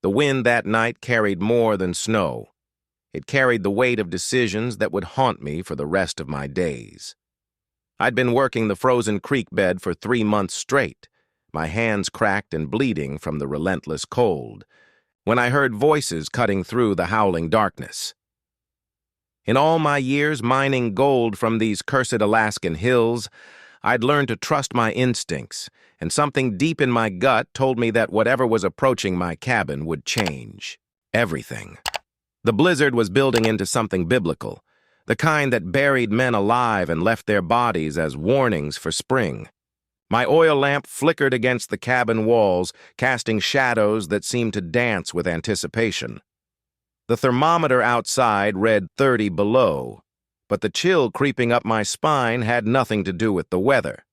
The wind that night carried more than snow. It carried the weight of decisions that would haunt me for the rest of my days. I'd been working the frozen creek bed for 3 months straight, my hands cracked and bleeding from the relentless cold, when I heard voices cutting through the howling darkness. In all my years mining gold from these cursed Alaskan hills, I'd learned to trust my instincts, and something deep in my gut told me that whatever was approaching my cabin would change everything. The blizzard was building into something biblical, the kind that buried men alive and left their bodies as warnings for spring. My oil lamp flickered against the cabin walls, casting shadows that seemed to dance with anticipation. The thermometer outside read 30 below, but the chill creeping up my spine had nothing to do with the weather.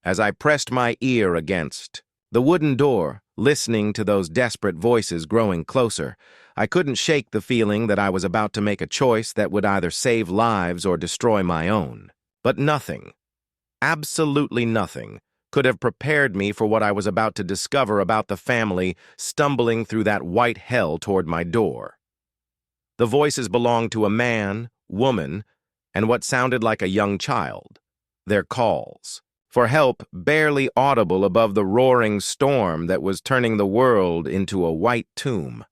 As I pressed my ear against the wooden door, listening to those desperate voices growing closer, I couldn't shake the feeling that I was about to make a choice that would either save lives or destroy my own. But nothing, absolutely nothing, could have prepared me for what I was about to discover about the family stumbling through that white hell toward my door. The voices belonged to a man, woman, and what sounded like a young child. Their calls for help barely audible above the roaring storm that was turning the world into a white tomb.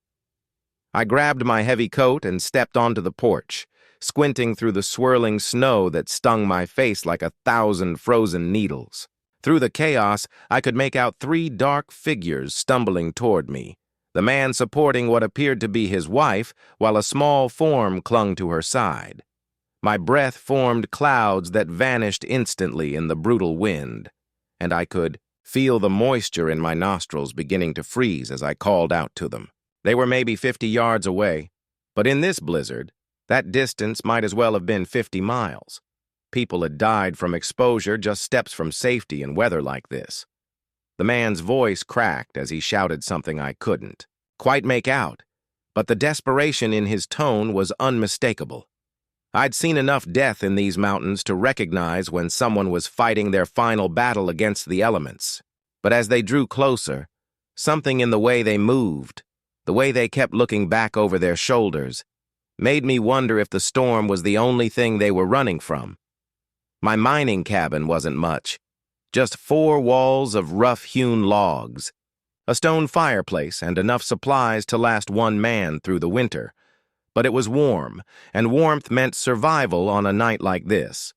I grabbed my heavy coat and stepped onto the porch, squinting through the swirling snow that stung my face like 1,000 frozen needles. Through the chaos, I could make out 3 dark figures stumbling toward me, the man supporting what appeared to be his wife, while a small form clung to her side. My breath formed clouds that vanished instantly in the brutal wind, and I could feel the moisture in my nostrils beginning to freeze as I called out to them. They were maybe 50 yards away, but in this blizzard, that distance might as well have been 50 miles. People had died from exposure just steps from safety in weather like this. The man's voice cracked as he shouted something I couldn't quite make out, but the desperation in his tone was unmistakable. I'd seen enough death in these mountains to recognize when someone was fighting their final battle against the elements. But as they drew closer, something in the way they moved, the way they kept looking back over their shoulders, made me wonder if the storm was the only thing they were running from. My mining cabin wasn't much, just 4 walls of rough-hewn logs, a stone fireplace, and enough supplies to last one man through the winter. But it was warm, and warmth meant survival on a night like this.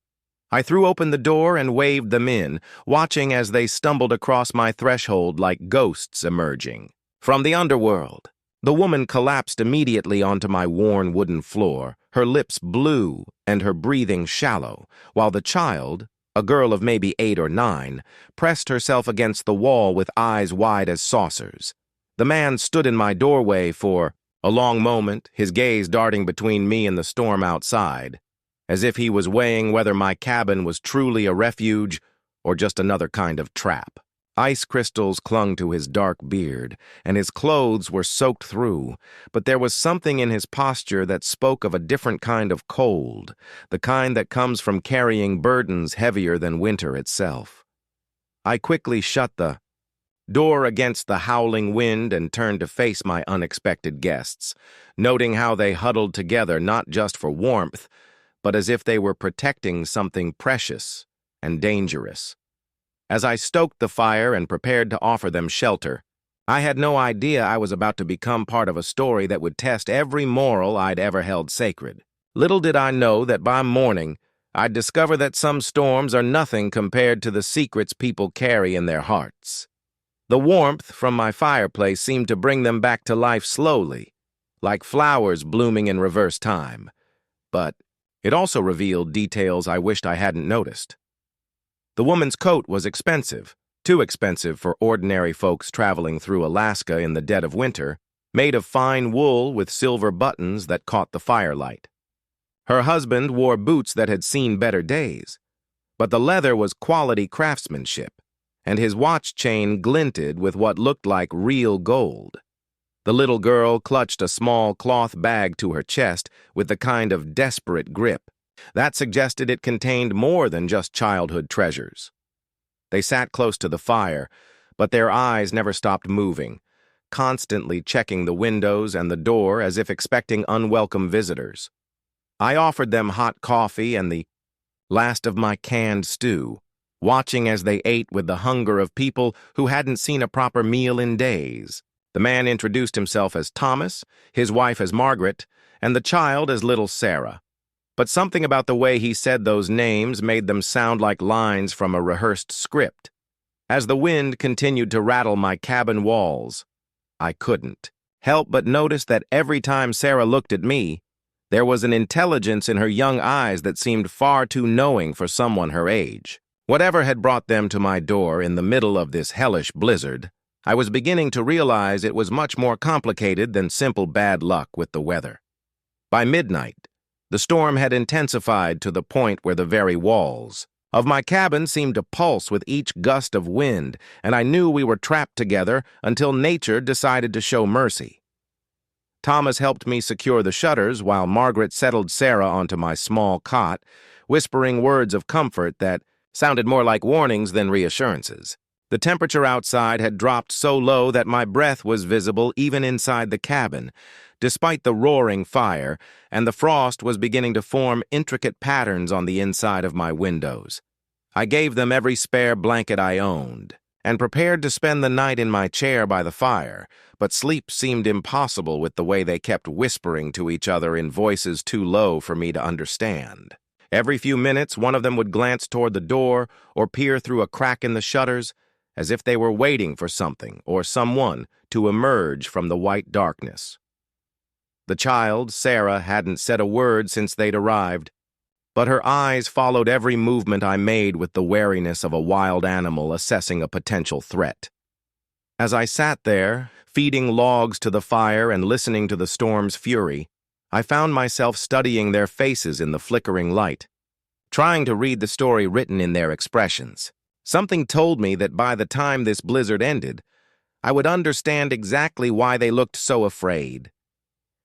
I threw open the door and waved them in, watching as they stumbled across my threshold like ghosts emerging from the underworld. The woman collapsed immediately onto my worn wooden floor, her lips blue and her breathing shallow, while the child, a girl of maybe 8 or 9, pressed herself against the wall with eyes wide as saucers. The man stood in my doorway for a long moment, his gaze darting between me and the storm outside, as if he was weighing whether my cabin was truly a refuge or just another kind of trap. Ice crystals clung to his dark beard, and his clothes were soaked through, but there was something in his posture that spoke of a different kind of cold, the kind that comes from carrying burdens heavier than winter itself. I quickly shut the door against the howling wind and turned to face my unexpected guests, noting how they huddled together not just for warmth, but as if they were protecting something precious and dangerous. As I stoked the fire and prepared to offer them shelter, I had no idea I was about to become part of a story that would test every moral I'd ever held sacred. Little did I know that by morning, I'd discover that some storms are nothing compared to the secrets people carry in their hearts. The warmth from my fireplace seemed to bring them back to life slowly, like flowers blooming in reverse time. But it also revealed details I wished I hadn't noticed. The woman's coat was expensive, too expensive for ordinary folks traveling through Alaska in the dead of winter, made of fine wool with silver buttons that caught the firelight. Her husband wore boots that had seen better days, but the leather was quality craftsmanship, and his watch chain glinted with what looked like real gold. The little girl clutched a small cloth bag to her chest with the kind of desperate grip that suggested it contained more than just childhood treasures. They sat close to the fire, but their eyes never stopped moving, constantly checking the windows and the door as if expecting unwelcome visitors. I offered them hot coffee and the last of my canned stew, watching as they ate with the hunger of people who hadn't seen a proper meal in days. The man introduced himself as Thomas, his wife as Margaret, and the child as little Sarah. But something about the way he said those names made them sound like lines from a rehearsed script. As the wind continued to rattle my cabin walls, I couldn't help but notice that every time Sarah looked at me, there was an intelligence in her young eyes that seemed far too knowing for someone her age. Whatever had brought them to my door in the middle of this hellish blizzard, I was beginning to realize it was much more complicated than simple bad luck with the weather. By midnight, the storm had intensified to the point where the very walls of my cabin seemed to pulse with each gust of wind, and I knew we were trapped together until nature decided to show mercy. Thomas helped me secure the shutters while Margaret settled Sarah onto my small cot, whispering words of comfort that sounded more like warnings than reassurances. The temperature outside had dropped so low that my breath was visible even inside the cabin, despite the roaring fire, and the frost was beginning to form intricate patterns on the inside of my windows. I gave them every spare blanket I owned, and prepared to spend the night in my chair by the fire, but sleep seemed impossible with the way they kept whispering to each other in voices too low for me to understand. Every few minutes, one of them would glance toward the door or peer through a crack in the shutters, as if they were waiting for something or someone to emerge from the white darkness. The child, Sarah, hadn't said a word since they'd arrived, but her eyes followed every movement I made with the wariness of a wild animal assessing a potential threat. As I sat there, feeding logs to the fire and listening to the storm's fury, I found myself studying their faces in the flickering light, trying to read the story written in their expressions. Something told me that by the time this blizzard ended, I would understand exactly why they looked so afraid,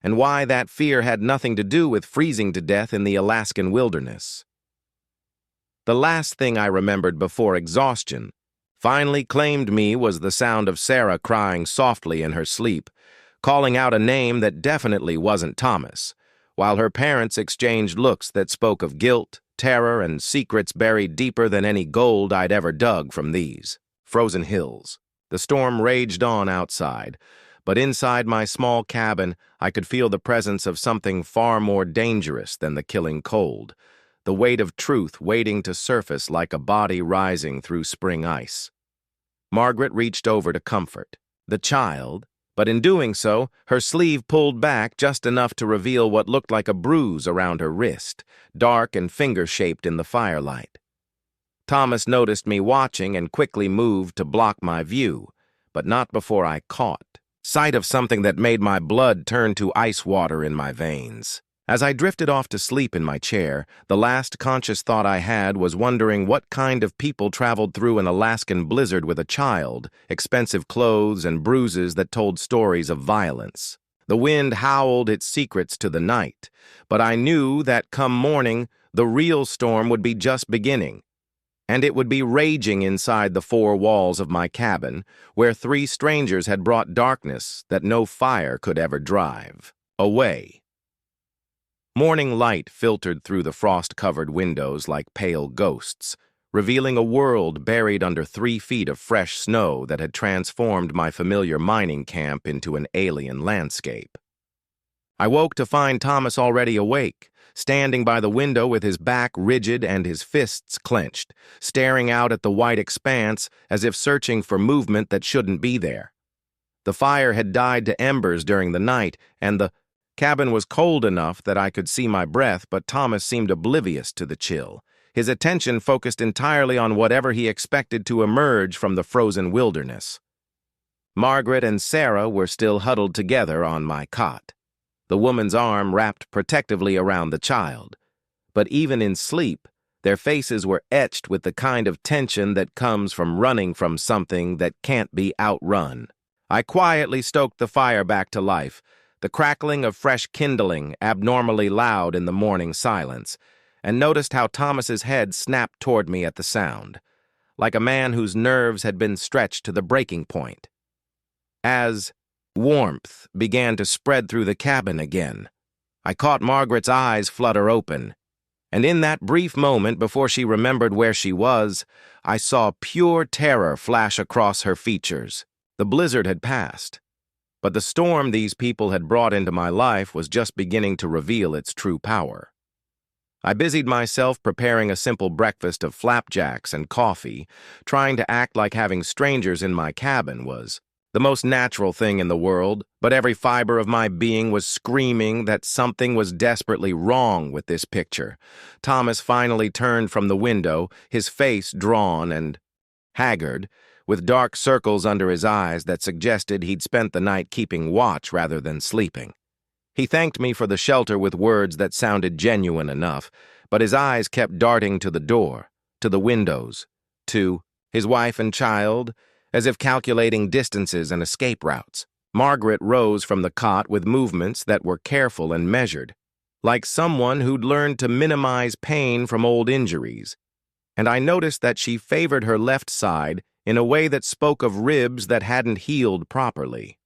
and why that fear had nothing to do with freezing to death in the Alaskan wilderness. The last thing I remembered before exhaustion finally claimed me was the sound of Sarah crying softly in her sleep, calling out a name that definitely wasn't Thomas, while her parents exchanged looks that spoke of guilt, terror, and secrets buried deeper than any gold I'd ever dug from these frozen hills. The storm raged on outside, but inside my small cabin I could feel the presence of something far more dangerous than the killing cold, the weight of truth waiting to surface like a body rising through spring ice. Margaret reached over to comfort the child, but in doing so, her sleeve pulled back just enough to reveal what looked like a bruise around her wrist, dark and finger-shaped in the firelight. Thomas noticed me watching and quickly moved to block my view, but not before I caught sight of something that made my blood turn to ice water in my veins. As I drifted off to sleep in my chair, the last conscious thought I had was wondering what kind of people traveled through an Alaskan blizzard with a child, expensive clothes, and bruises that told stories of violence. The wind howled its secrets to the night, but I knew that come morning, the real storm would be just beginning, and it would be raging inside the four walls of my cabin, where three strangers had brought darkness that no fire could ever drive away. Morning light filtered through the frost-covered windows like pale ghosts, revealing a world buried under 3 feet of fresh snow that had transformed my familiar mining camp into an alien landscape. I woke to find Thomas already awake, standing by the window with his back rigid and his fists clenched, staring out at the white expanse as if searching for movement that shouldn't be there. The fire had died to embers during the night, and the cabin was cold enough that I could see my breath, but Thomas seemed oblivious to the chill, his attention focused entirely on whatever he expected to emerge from the frozen wilderness. Margaret and Sarah were still huddled together on my cot, the woman's arm wrapped protectively around the child. But even in sleep, their faces were etched with the kind of tension that comes from running from something that can't be outrun. I quietly stoked the fire back to life, the crackling of fresh kindling abnormally loud in the morning silence, and noticed how Thomas's head snapped toward me at the sound, like a man whose nerves had been stretched to the breaking point. As Warmth began to spread through the cabin again. I caught Margaret's eyes flutter open, and in that brief moment before she remembered where she was, I saw pure terror flash across her features. The blizzard had passed, but the storm these people had brought into my life was just beginning to reveal its true power. I busied myself preparing a simple breakfast of flapjacks and coffee, trying to act like having strangers in my cabin was the most natural thing in the world, but every fiber of my being was screaming that something was desperately wrong with this picture. Thomas finally turned from the window, his face drawn and haggard, with dark circles under his eyes that suggested he'd spent the night keeping watch rather than sleeping. He thanked me for the shelter with words that sounded genuine enough, but his eyes kept darting to the door, to the windows, to his wife and child, as if calculating distances and escape routes. Margaret rose from the cot with movements that were careful and measured, like someone who'd learned to minimize pain from old injuries, and I noticed that she favored her left side in a way that spoke of ribs that hadn't healed properly.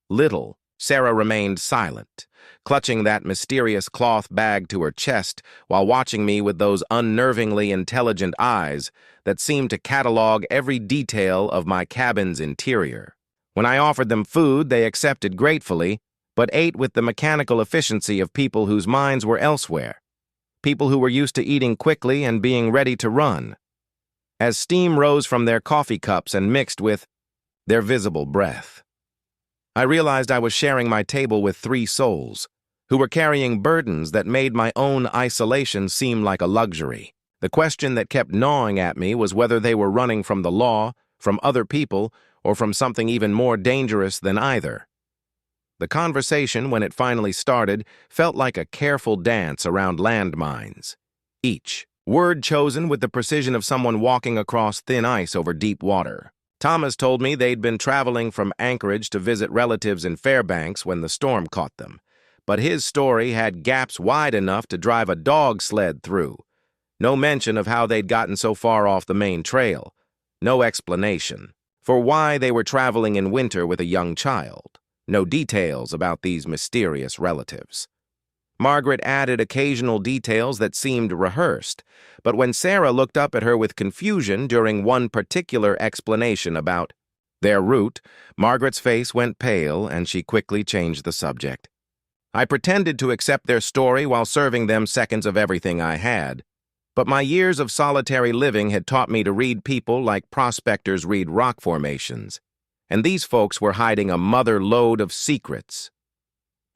Little, Sarah remained silent, clutching that mysterious cloth bag to her chest while watching me with those unnervingly intelligent eyes that seemed to catalog every detail of my cabin's interior. When I offered them food, they accepted gratefully, but ate with the mechanical efficiency of people whose minds were elsewhere, people who were used to eating quickly and being ready to run. As steam rose from their coffee cups and mixed with their visible breath, I realized I was sharing my table with 3 souls, who were carrying burdens that made my own isolation seem like a luxury. The question that kept gnawing at me was whether they were running from the law, from other people, or from something even more dangerous than either. The conversation, when it finally started, felt like a careful dance around landmines, each word chosen with the precision of someone walking across thin ice over deep water. Thomas told me they'd been traveling from Anchorage to visit relatives in Fairbanks when the storm caught them, but his story had gaps wide enough to drive a dog sled through. No mention of how they'd gotten so far off the main trail. No explanation for why they were traveling in winter with a young child. No details about these mysterious relatives. Margaret added occasional details that seemed rehearsed, but when Sarah looked up at her with confusion during one particular explanation about their route, Margaret's face went pale and she quickly changed the subject. I pretended to accept their story while serving them seconds of everything I had, but my years of solitary living had taught me to read people like prospectors read rock formations, and these folks were hiding a mother lode of secrets.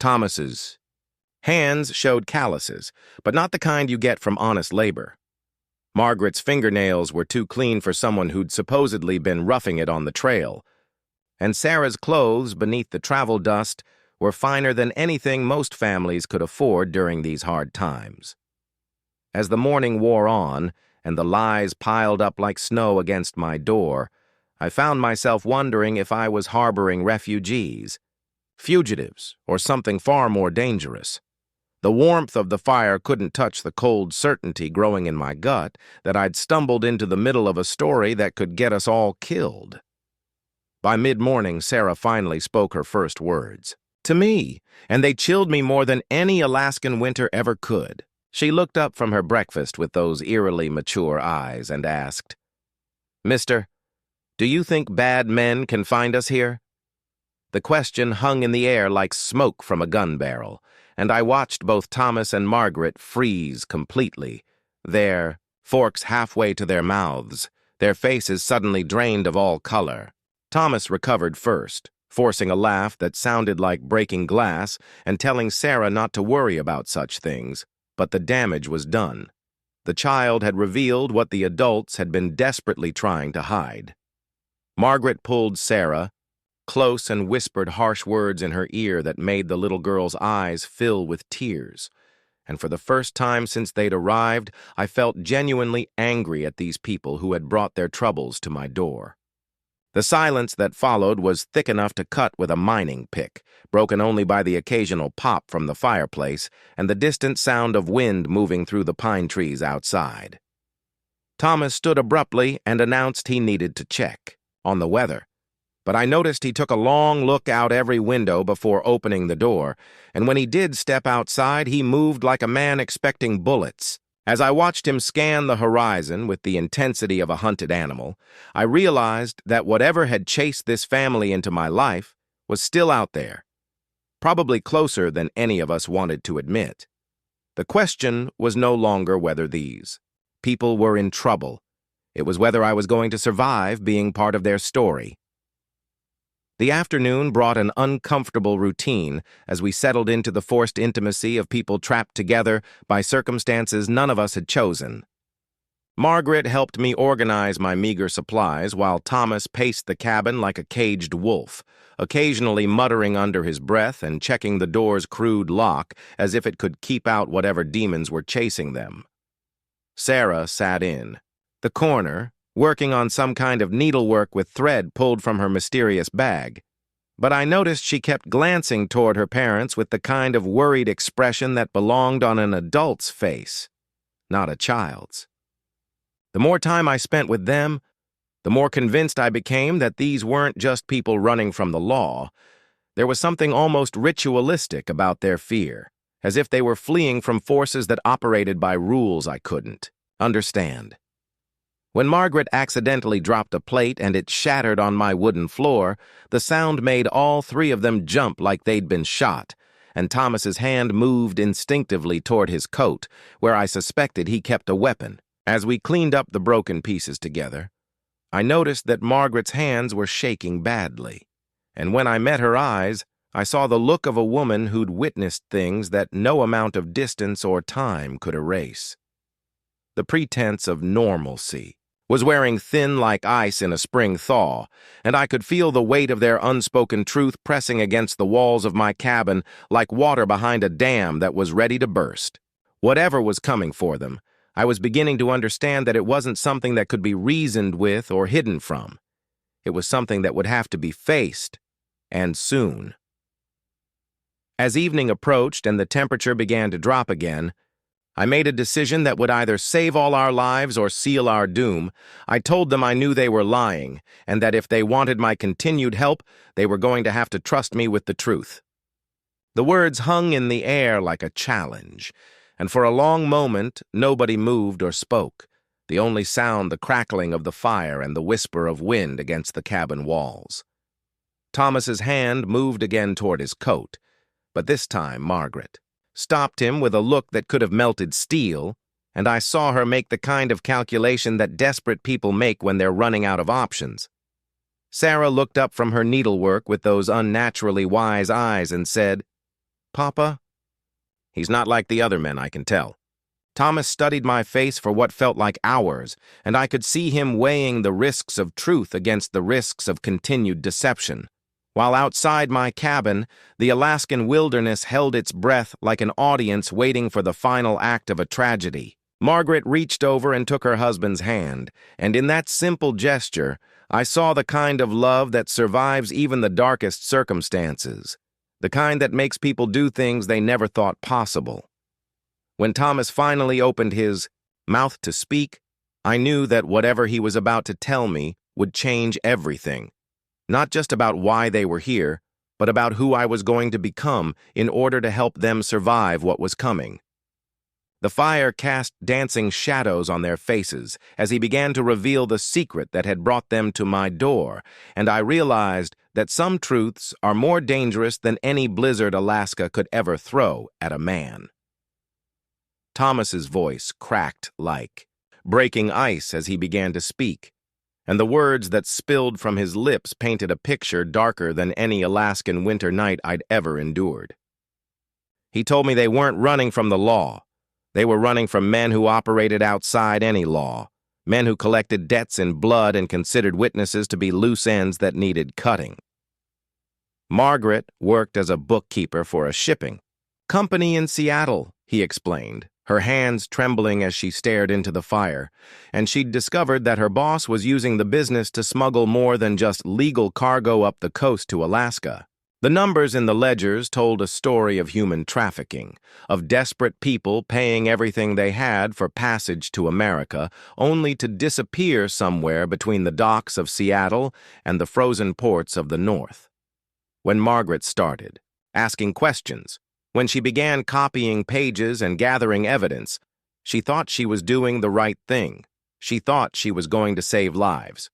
Thomas's hands showed calluses, but not the kind you get from honest labor. Margaret's fingernails were too clean for someone who'd supposedly been roughing it on the trail, and Sarah's clothes beneath the travel dust were finer than anything most families could afford during these hard times. As the morning wore on, and the lies piled up like snow against my door, I found myself wondering if I was harboring refugees, fugitives, or something far more dangerous. The warmth of the fire couldn't touch the cold certainty growing in my gut that I'd stumbled into the middle of a story that could get us all killed. By mid-morning, Sarah finally spoke her first words. To me, and they chilled me more than any Alaskan winter ever could. She looked up from her breakfast with those eerily mature eyes and asked, "Mister, do you think bad men can find us here?" The question hung in the air like smoke from a gun barrel, and I watched both Thomas and Margaret freeze completely, their forks halfway to their mouths, their faces suddenly drained of all color. Thomas recovered first, forcing a laugh that sounded like breaking glass and telling Sarah not to worry about such things, but the damage was done. The child had revealed what the adults had been desperately trying to hide. Margaret pulled Sarah close and whispered harsh words in her ear that made the little girl's eyes fill with tears. And for the first time since they'd arrived, I felt genuinely angry at these people who had brought their troubles to my door. The silence that followed was thick enough to cut with a mining pick, broken only by the occasional pop from the fireplace and the distant sound of wind moving through the pine trees outside. Thomas stood abruptly and announced he needed to check on the weather. but I noticed he took a long look out every window before opening the door, and when he did step outside, he moved like a man expecting bullets. As I watched him scan the horizon with the intensity of a hunted animal, I realized that whatever had chased this family into my life was still out there, probably closer than any of us wanted to admit. The question was no longer whether these people were in trouble. It was whether I was going to survive being part of their story. The afternoon brought an uncomfortable routine as we settled into the forced intimacy of people trapped together by circumstances none of us had chosen. Margaret helped me organize my meager supplies while Thomas paced the cabin like a caged wolf, occasionally muttering under his breath and checking the door's crude lock as if it could keep out whatever demons were chasing them. Sarah sat in the corner, working on some kind of needlework with thread pulled from her mysterious bag. But I noticed she kept glancing toward her parents with the kind of worried expression that belonged on an adult's face, not a child's. The more time I spent with them, the more convinced I became that these weren't just people running from the law. There was something almost ritualistic about their fear, as if they were fleeing from forces that operated by rules I couldn't understand. When Margaret accidentally dropped a plate and it shattered on my wooden floor, the sound made all three of them jump like they'd been shot, and Thomas's hand moved instinctively toward his coat, where I suspected he kept a weapon. As we cleaned up the broken pieces together, I noticed that Margaret's hands were shaking badly, and when I met her eyes, I saw the look of a woman who'd witnessed things that no amount of distance or time could erase. The pretense of normalcy was wearing thin like ice in a spring thaw, and I could feel the weight of their unspoken truth pressing against the walls of my cabin like water behind a dam that was ready to burst. Whatever was coming for them, I was beginning to understand that it wasn't something that could be reasoned with or hidden from. It was something that would have to be faced, and soon. As evening approached and the temperature began to drop again, I made a decision that would either save all our lives or seal our doom. I told them I knew they were lying, and that if they wanted my continued help, they were going to have to trust me with the truth. The words hung in the air like a challenge, and for a long moment nobody moved or spoke, the only sound the crackling of the fire and the whisper of wind against the cabin walls. Thomas's hand moved again toward his coat, but this time Margaret stopped him with a look that could have melted steel, and I saw her make the kind of calculation that desperate people make when they're running out of options. Sarah looked up from her needlework with those unnaturally wise eyes and said, "Papa?" "He's not like the other men, I can tell." Thomas studied my face for what felt like hours, and I could see him weighing the risks of truth against the risks of continued deception. While outside my cabin, the Alaskan wilderness held its breath like an audience waiting for the final act of a tragedy. Margaret reached over and took her husband's hand, and in that simple gesture, I saw the kind of love that survives even the darkest circumstances, the kind that makes people do things they never thought possible. When Thomas finally opened his mouth to speak, I knew that whatever he was about to tell me would change everything. Not just about why they were here, but about who I was going to become in order to help them survive what was coming. The fire cast dancing shadows on their faces as he began to reveal the secret that had brought them to my door, and I realized that some truths are more dangerous than any blizzard Alaska could ever throw at a man. Thomas's voice cracked like breaking ice as he began to speak, and the words that spilled from his lips painted a picture darker than any Alaskan winter night I'd ever endured. He told me they weren't running from the law. They were running from men who operated outside any law, men who collected debts in blood and considered witnesses to be loose ends that needed cutting. Margaret worked as a bookkeeper for a shipping company in Seattle, he explained, her hands trembling as she stared into the fire, and she'd discovered that her boss was using the business to smuggle more than just legal cargo up the coast to Alaska. The numbers in the ledgers told a story of human trafficking, of desperate people paying everything they had for passage to America, only to disappear somewhere between the docks of Seattle and the frozen ports of the North. When Margaret started, asking questions, when she began copying pages and gathering evidence, she thought she was doing the right thing. She thought she was going to save lives.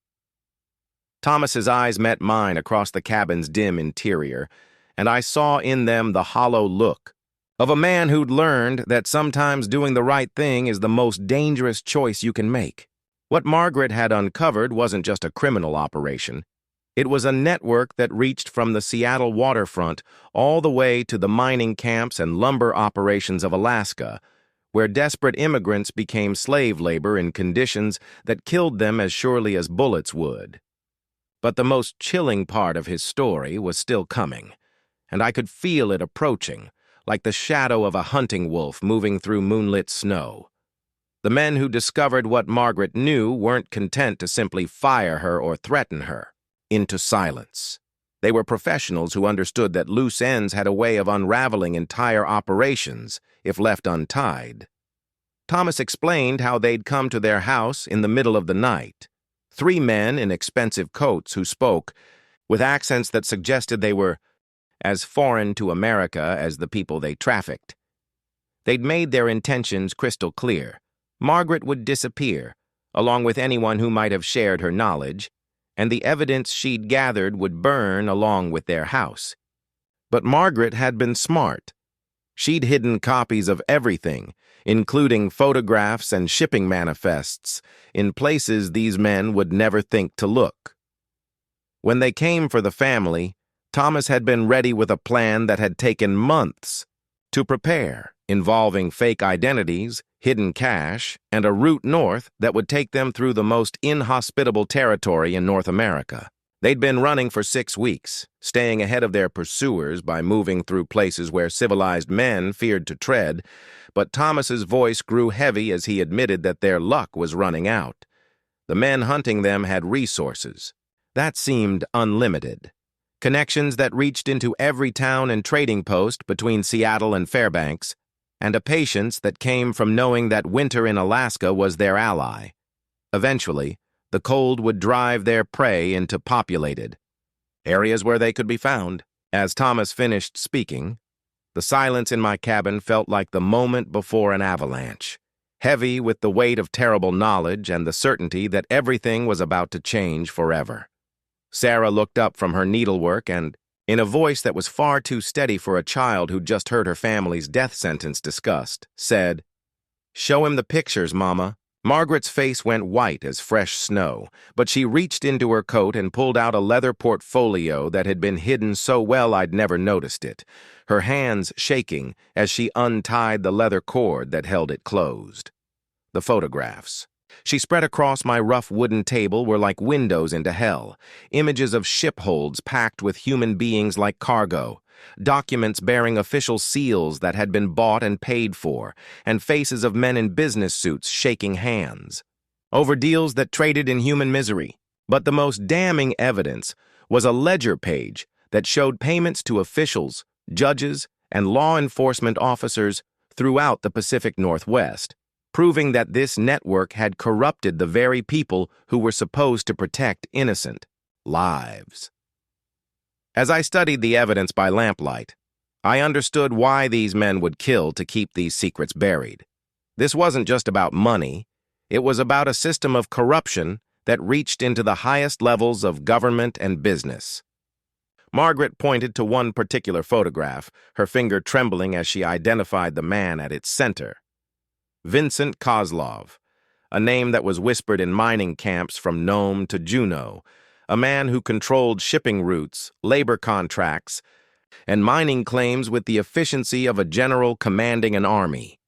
Thomas's eyes met mine across the cabin's dim interior, and I saw in them the hollow look of a man who'd learned that sometimes doing the right thing is the most dangerous choice you can make. What Margaret had uncovered wasn't just a criminal operation. It was a network that reached from the Seattle waterfront all the way to the mining camps and lumber operations of Alaska, where desperate immigrants became slave labor in conditions that killed them as surely as bullets would. But the most chilling part of his story was still coming, and I could feel it approaching, like the shadow of a hunting wolf moving through moonlit snow. The men who discovered what Margaret knew weren't content to simply fire her or threaten her into silence. They were professionals who understood that loose ends had a way of unraveling entire operations if left untied. Thomas explained how they'd come to their house in the middle of the night. 3 men in expensive coats who spoke with accents that suggested they were as foreign to America as the people they trafficked. They'd made their intentions crystal clear. Margaret would disappear, along with anyone who might have shared her knowledge, and the evidence she'd gathered would burn along with their house. But Margaret had been smart. She'd hidden copies of everything, including photographs and shipping manifests, in places these men would never think to look. When they came for the family, Thomas had been ready with a plan that had taken months to prepare, involving fake identities, hidden cash, and a route north that would take them through the most inhospitable territory in North America. They'd been running for 6 weeks, staying ahead of their pursuers by moving through places where civilized men feared to tread, but Thomas's voice grew heavy as he admitted that their luck was running out. The men hunting them had resources. That seemed unlimited. Connections that reached into every town and trading post between Seattle and Fairbanks, and a patience that came from knowing that winter in Alaska was their ally. Eventually, the cold would drive their prey into populated areas where they could be found. As Thomas finished speaking, the silence in my cabin felt like the moment before an avalanche, heavy with the weight of terrible knowledge and the certainty that everything was about to change forever. Sarah looked up from her needlework and, in a voice that was far too steady for a child who'd just heard her family's death sentence discussed, said, "Show him the pictures, Mama." Margaret's face went white as fresh snow, but she reached into her coat and pulled out a leather portfolio that had been hidden so well I'd never noticed it, her hands shaking as she untied the leather cord that held it closed. The photographs she spread across my rough wooden table were like windows into hell, images of ship holds packed with human beings like cargo, documents bearing official seals that had been bought and paid for, and faces of men in business suits shaking hands over deals that traded in human misery. But the most damning evidence was a ledger page that showed payments to officials, judges, and law enforcement officers throughout the Pacific Northwest, proving that this network had corrupted the very people who were supposed to protect innocent lives. As I studied the evidence by lamplight, I understood why these men would kill to keep these secrets buried. This wasn't just about money. It was about a system of corruption that reached into the highest levels of government and business. Margaret pointed to one particular photograph, her finger trembling as she identified the man at its center. Vincent Kozlov, a name that was whispered in mining camps from Nome to Juneau, a man who controlled shipping routes, labor contracts, and mining claims with the efficiency of a general commanding an army.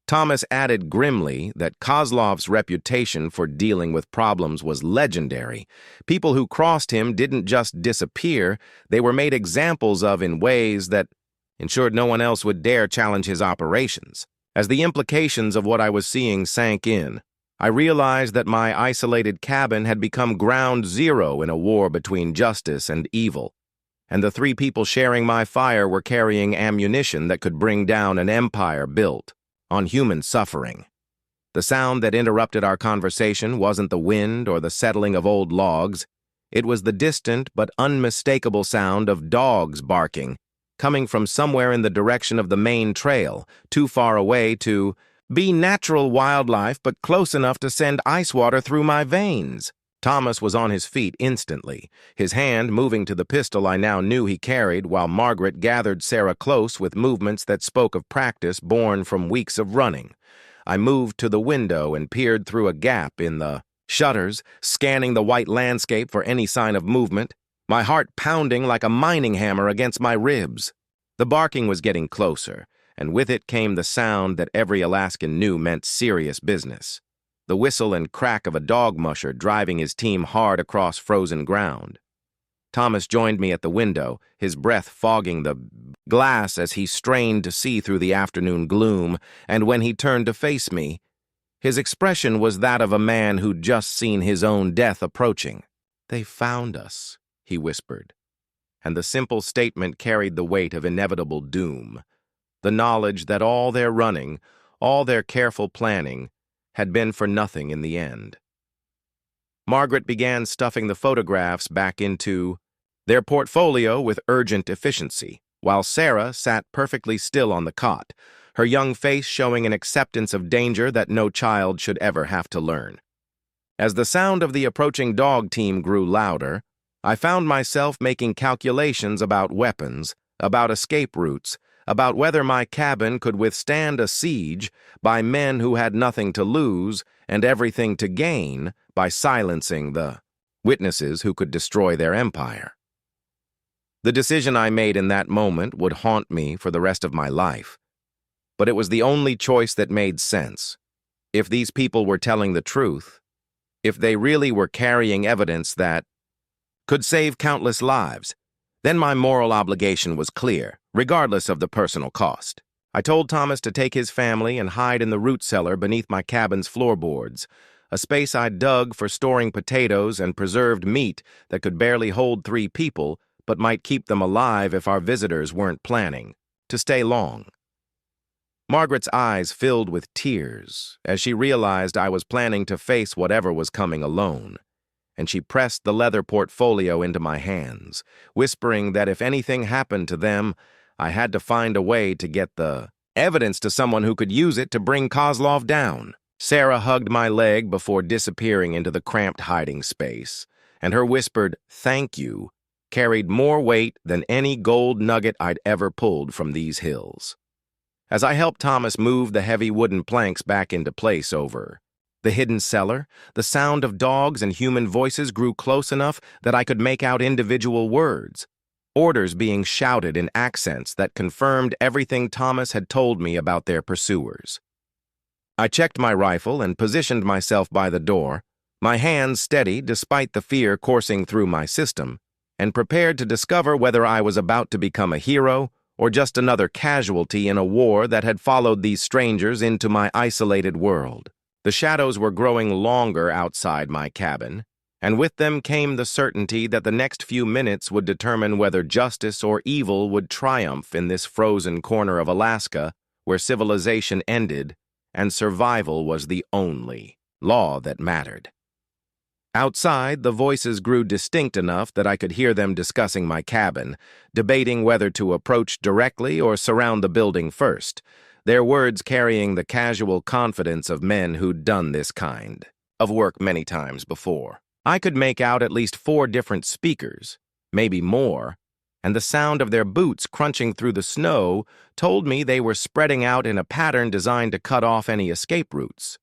Thomas added grimly that Kozlov's reputation for dealing with problems was legendary. People who crossed him didn't just disappear, they were made examples of in ways that ensured no one else would dare challenge his operations. As the implications of what I was seeing sank in, I realized that my isolated cabin had become ground zero in a war between justice and evil. and the three people sharing my fire were carrying ammunition that could bring down an empire built on human suffering. The sound that interrupted our conversation wasn't the wind or the settling of old logs. It was the distant but unmistakable sound of dogs barking, coming from somewhere in the direction of the main trail, too far away to be natural wildlife but close enough to send ice water through my veins. Thomas was on his feet instantly, his hand moving to the pistol I now knew he carried, while Margaret gathered Sarah close with movements that spoke of practice born from weeks of running. I moved to the window and peered through a gap in the shutters, scanning the white landscape for any sign of movement, my heart pounding like a mining hammer against my ribs. The barking was getting closer, and with it came the sound that every Alaskan knew meant serious business. The whistle and crack of a dog musher driving his team hard across frozen ground. Thomas joined me at the window, his breath fogging the glass as he strained to see through the afternoon gloom, and when he turned to face me, his expression was that of a man who'd just seen his own death approaching. "They found us," he whispered, and the simple statement carried the weight of inevitable doom, the knowledge that all their running, all their careful planning, had been for nothing in the end. Margaret began stuffing the photographs back into their portfolio with urgent efficiency, while Sarah sat perfectly still on the cot, her young face showing an acceptance of danger that no child should ever have to learn. As the sound of the approaching dog team grew louder, I found myself making calculations about weapons, about escape routes, about whether my cabin could withstand a siege by men who had nothing to lose and everything to gain by silencing the witnesses who could destroy their empire. The decision I made in that moment would haunt me for the rest of my life, but it was the only choice that made sense. If these people were telling the truth, if they really were carrying evidence that could save countless lives, then my moral obligation was clear, regardless of the personal cost. I told Thomas to take his family and hide in the root cellar beneath my cabin's floorboards, a space I'd dug for storing potatoes and preserved meat that could barely hold 3 people, but might keep them alive if our visitors weren't planning to stay long. Margaret's eyes filled with tears as she realized I was planning to face whatever was coming alone, and she pressed the leather portfolio into my hands, whispering that if anything happened to them, I had to find a way to get the evidence to someone who could use it to bring Kozlov down. Sarah hugged my leg before disappearing into the cramped hiding space, and her whispered "thank you" carried more weight than any gold nugget I'd ever pulled from these hills. As I helped Thomas move the heavy wooden planks back into place over the hidden cellar, the sound of dogs and human voices grew close enough that I could make out individual words, orders being shouted in accents that confirmed everything Thomas had told me about their pursuers. I checked my rifle and positioned myself by the door, my hands steady despite the fear coursing through my system, and prepared to discover whether I was about to become a hero or just another casualty in a war that had followed these strangers into my isolated world. The shadows were growing longer outside my cabin, and with them came the certainty that the next few minutes would determine whether justice or evil would triumph in this frozen corner of Alaska where civilization ended and survival was the only law that mattered. Outside, the voices grew distinct enough that I could hear them discussing my cabin, debating whether to approach directly or surround the building first, their words carrying the casual confidence of men who'd done this kind of work many times before. I could make out at least 4 different speakers, maybe more, and the sound of their boots crunching through the snow told me they were spreading out in a pattern designed to cut off any escape routes.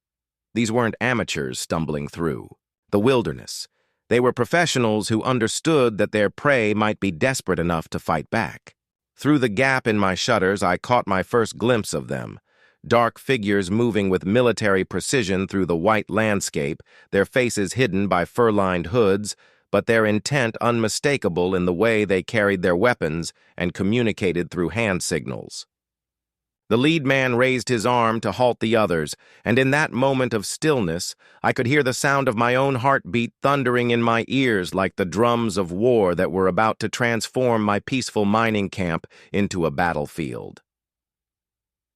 These weren't amateurs stumbling through the wilderness. They were professionals who understood that their prey might be desperate enough to fight back. Through the gap in my shutters, I caught my first glimpse of them, dark figures moving with military precision through the white landscape, their faces hidden by fur-lined hoods, but their intent unmistakable in the way they carried their weapons and communicated through hand signals. The lead man raised his arm to halt the others, and in that moment of stillness, I could hear the sound of my own heartbeat thundering in my ears like the drums of war that were about to transform my peaceful mining camp into a battlefield.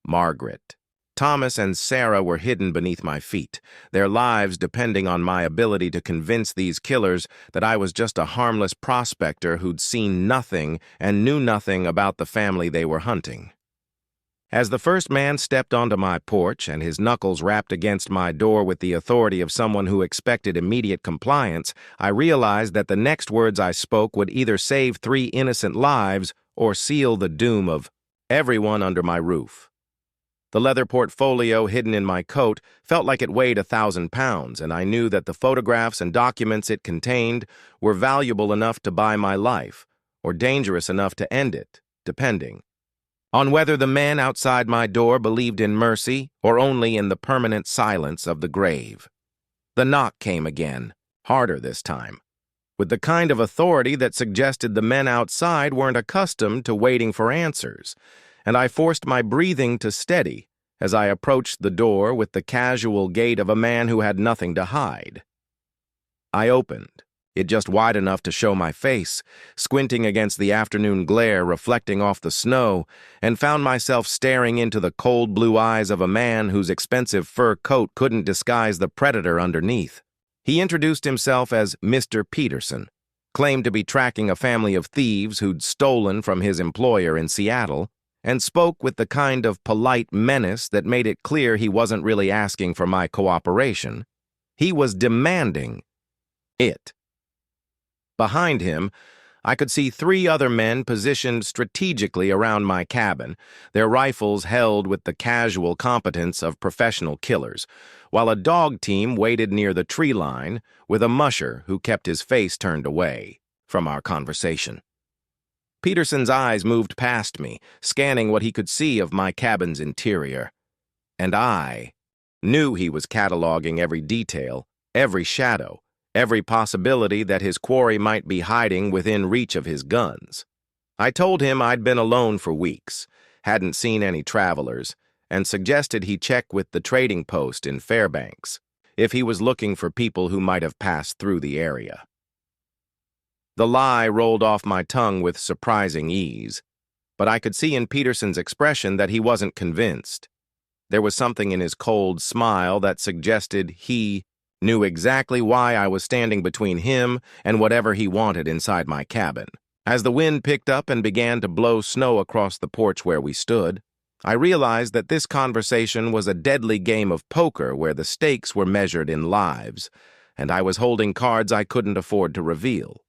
Margaret. Thomas and Sarah were hidden beneath my feet, their lives depending on my ability to convince these killers that I was just a harmless prospector who'd seen nothing and knew nothing about the family they were hunting. As the first man stepped onto my porch and his knuckles rapped against my door with the authority of someone who expected immediate compliance, I realized that the next words I spoke would either save 3 innocent lives or seal the doom of everyone under my roof. The leather portfolio hidden in my coat felt like it weighed 1,000 pounds, and I knew that the photographs and documents it contained were valuable enough to buy my life, or dangerous enough to end it, depending on whether the men outside my door believed in mercy or only in the permanent silence of the grave. The knock came again, harder this time, with the kind of authority that suggested the men outside weren't accustomed to waiting for answers, and I forced my breathing to steady as I approached the door with the casual gait of a man who had nothing to hide. I opened, it just wide enough to show my face, squinting against the afternoon glare reflecting off the snow, and found myself staring into the cold blue eyes of a man whose expensive fur coat couldn't disguise the predator underneath. He introduced himself as Mr. Peterson, claimed to be tracking a family of thieves who'd stolen from his employer in Seattle, and spoke with the kind of polite menace that made it clear he wasn't really asking for my cooperation. He was demanding it. Behind him, I could see 3 other men positioned strategically around my cabin, their rifles held with the casual competence of professional killers, while a dog team waited near the tree line with a musher who kept his face turned away from our conversation. Peterson's eyes moved past me, scanning what he could see of my cabin's interior. And I knew he was cataloging every detail, every shadow, every possibility that his quarry might be hiding within reach of his guns. I told him I'd been alone for weeks, hadn't seen any travelers, and suggested he check with the trading post in Fairbanks if he was looking for people who might have passed through the area. The lie rolled off my tongue with surprising ease, but I could see in Peterson's expression that he wasn't convinced. There was something in his cold smile that suggested he knew exactly why I was standing between him and whatever he wanted inside my cabin. As the wind picked up and began to blow snow across the porch where we stood, I realized that this conversation was a deadly game of poker where the stakes were measured in lives, and I was holding cards I couldn't afford to reveal.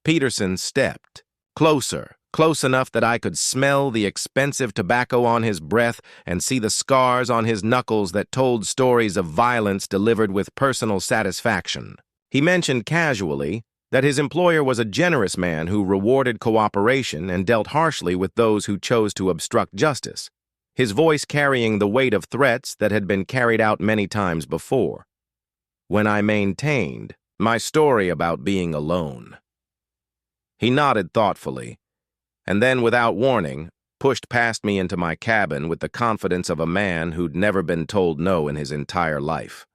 Peterson stepped, closer, close enough that I could smell the expensive tobacco on his breath and see the scars on his knuckles that told stories of violence delivered with personal satisfaction. He mentioned casually that his employer was a generous man who rewarded cooperation and dealt harshly with those who chose to obstruct justice, his voice carrying the weight of threats that had been carried out many times before. When I maintained my story about being alone, he nodded thoughtfully, and then, without warning, pushed past me into my cabin with the confidence of a man who'd never been told no in his entire life.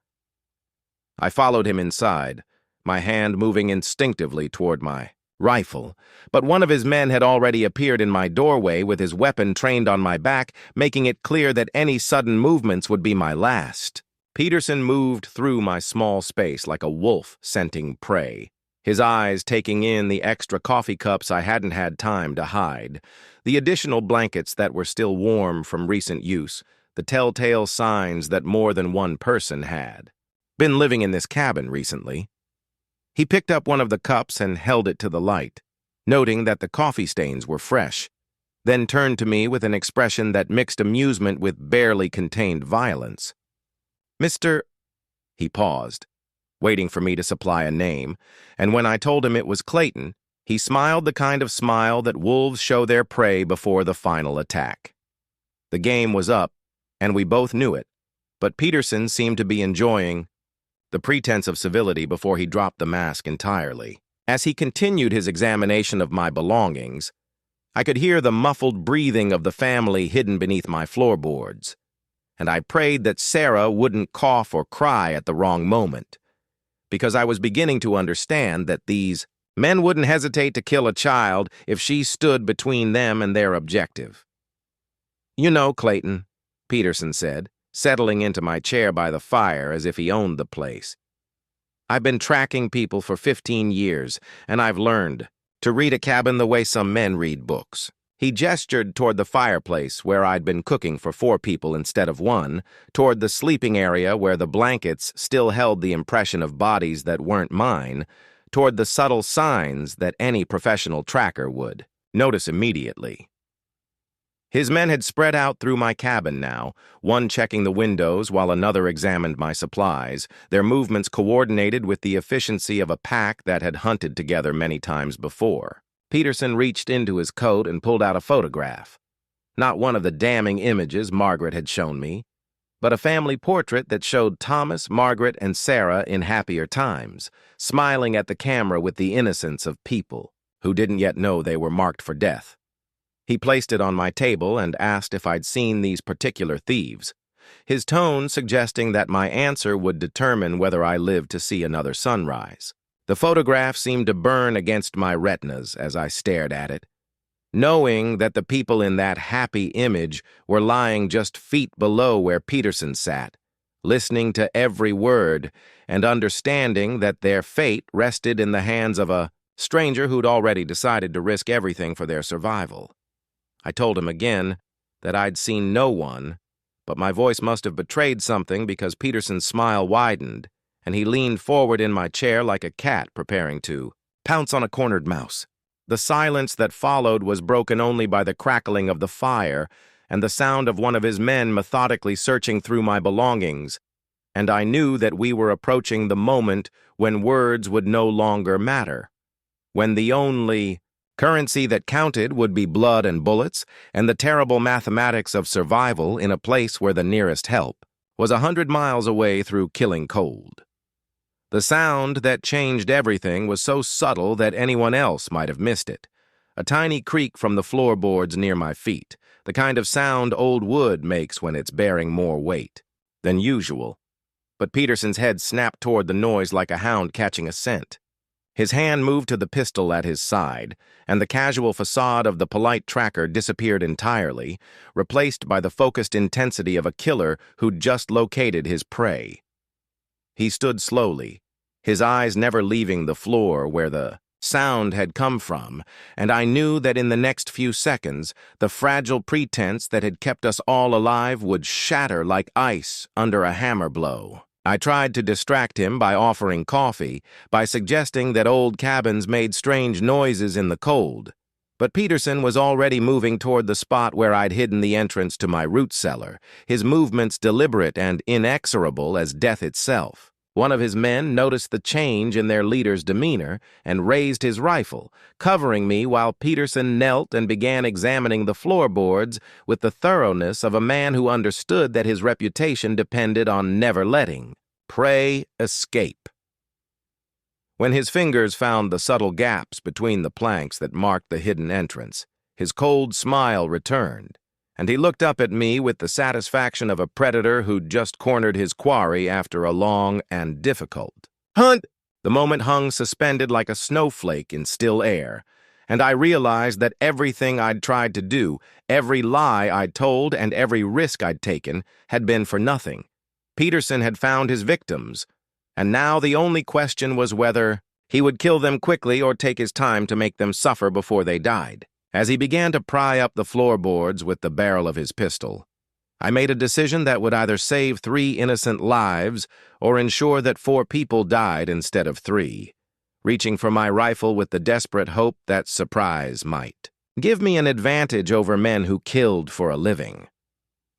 I followed him inside, my hand moving instinctively toward my rifle, but one of his men had already appeared in my doorway with his weapon trained on my back, making it clear that any sudden movements would be my last. Peterson moved through my small space like a wolf scenting prey, his eyes taking in the extra coffee cups I hadn't had time to hide, the additional blankets that were still warm from recent use, the telltale signs that more than one person had been living in this cabin recently. He picked up one of the cups and held it to the light, noting that the coffee stains were fresh, then turned to me with an expression that mixed amusement with barely contained violence. "Mr. He paused, waiting for me to supply a name, and when I told him it was Clayton, he smiled the kind of smile that wolves show their prey before the final attack. The game was up, and we both knew it, but Peterson seemed to be enjoying the pretense of civility before he dropped the mask entirely. As he continued his examination of my belongings, I could hear the muffled breathing of the family hidden beneath my floorboards, and I prayed that Sarah wouldn't cough or cry at the wrong moment, because I was beginning to understand that these men wouldn't hesitate to kill a child if she stood between them and their objective. "You know, Clayton," Peterson said, settling into my chair by the fire as if he owned the place. "I've been tracking people for 15 years, and I've learned to read a cabin the way some men read books." He gestured toward the fireplace where I'd been cooking for 4 people instead of 1, toward the sleeping area where the blankets still held the impression of bodies that weren't mine, toward the subtle signs that any professional tracker would notice immediately. His men had spread out through my cabin now, one checking the windows while another examined my supplies, their movements coordinated with the efficiency of a pack that had hunted together many times before. Peterson reached into his coat and pulled out a photograph. Not one of the damning images Margaret had shown me, but a family portrait that showed Thomas, Margaret, and Sarah in happier times, smiling at the camera with the innocence of people who didn't yet know they were marked for death. He placed it on my table and asked if I'd seen these particular thieves, his tone suggesting that my answer would determine whether I lived to see another sunrise. The photograph seemed to burn against my retinas as I stared at it, knowing that the people in that happy image were lying just feet below where Peterson sat, listening to every word and understanding that their fate rested in the hands of a stranger who'd already decided to risk everything for their survival. I told him again that I'd seen no one, but my voice must have betrayed something because Peterson's smile widened, and he leaned forward in my chair like a cat preparing to pounce on a cornered mouse. The silence that followed was broken only by the crackling of the fire and the sound of one of his men methodically searching through my belongings, and I knew that we were approaching the moment when words would no longer matter, when the only currency that counted would be blood and bullets and the terrible mathematics of survival in a place where the nearest help was 100 miles away through killing cold. The sound that changed everything was so subtle that anyone else might have missed it. A tiny creak from the floorboards near my feet, the kind of sound old wood makes when it's bearing more weight than usual. But Peterson's head snapped toward the noise like a hound catching a scent. His hand moved to the pistol at his side, and the casual facade of the polite tracker disappeared entirely, replaced by the focused intensity of a killer who'd just located his prey. He stood slowly, his eyes never leaving the floor where the sound had come from, and I knew that in the next few seconds, the fragile pretense that had kept us all alive would shatter like ice under a hammer blow. I tried to distract him by offering coffee, by suggesting that old cabins made strange noises in the cold, but Peterson was already moving toward the spot where I'd hidden the entrance to my root cellar, his movements deliberate and inexorable as death itself. One of his men noticed the change in their leader's demeanor and raised his rifle, covering me while Peterson knelt and began examining the floorboards with the thoroughness of a man who understood that his reputation depended on never letting prey escape. When his fingers found the subtle gaps between the planks that marked the hidden entrance, his cold smile returned, and he looked up at me with the satisfaction of a predator who'd just cornered his quarry after a long and difficult hunt. The moment hung suspended like a snowflake in still air, and I realized that everything I'd tried to do, every lie I'd told, and every risk I'd taken had been for nothing. Peterson had found his victims, and now the only question was whether he would kill them quickly or take his time to make them suffer before they died. As he began to pry up the floorboards with the barrel of his pistol, I made a decision that would either save 3 innocent lives or ensure that 4 people died instead of 3, reaching for my rifle with the desperate hope that surprise might give me an advantage over men who killed for a living.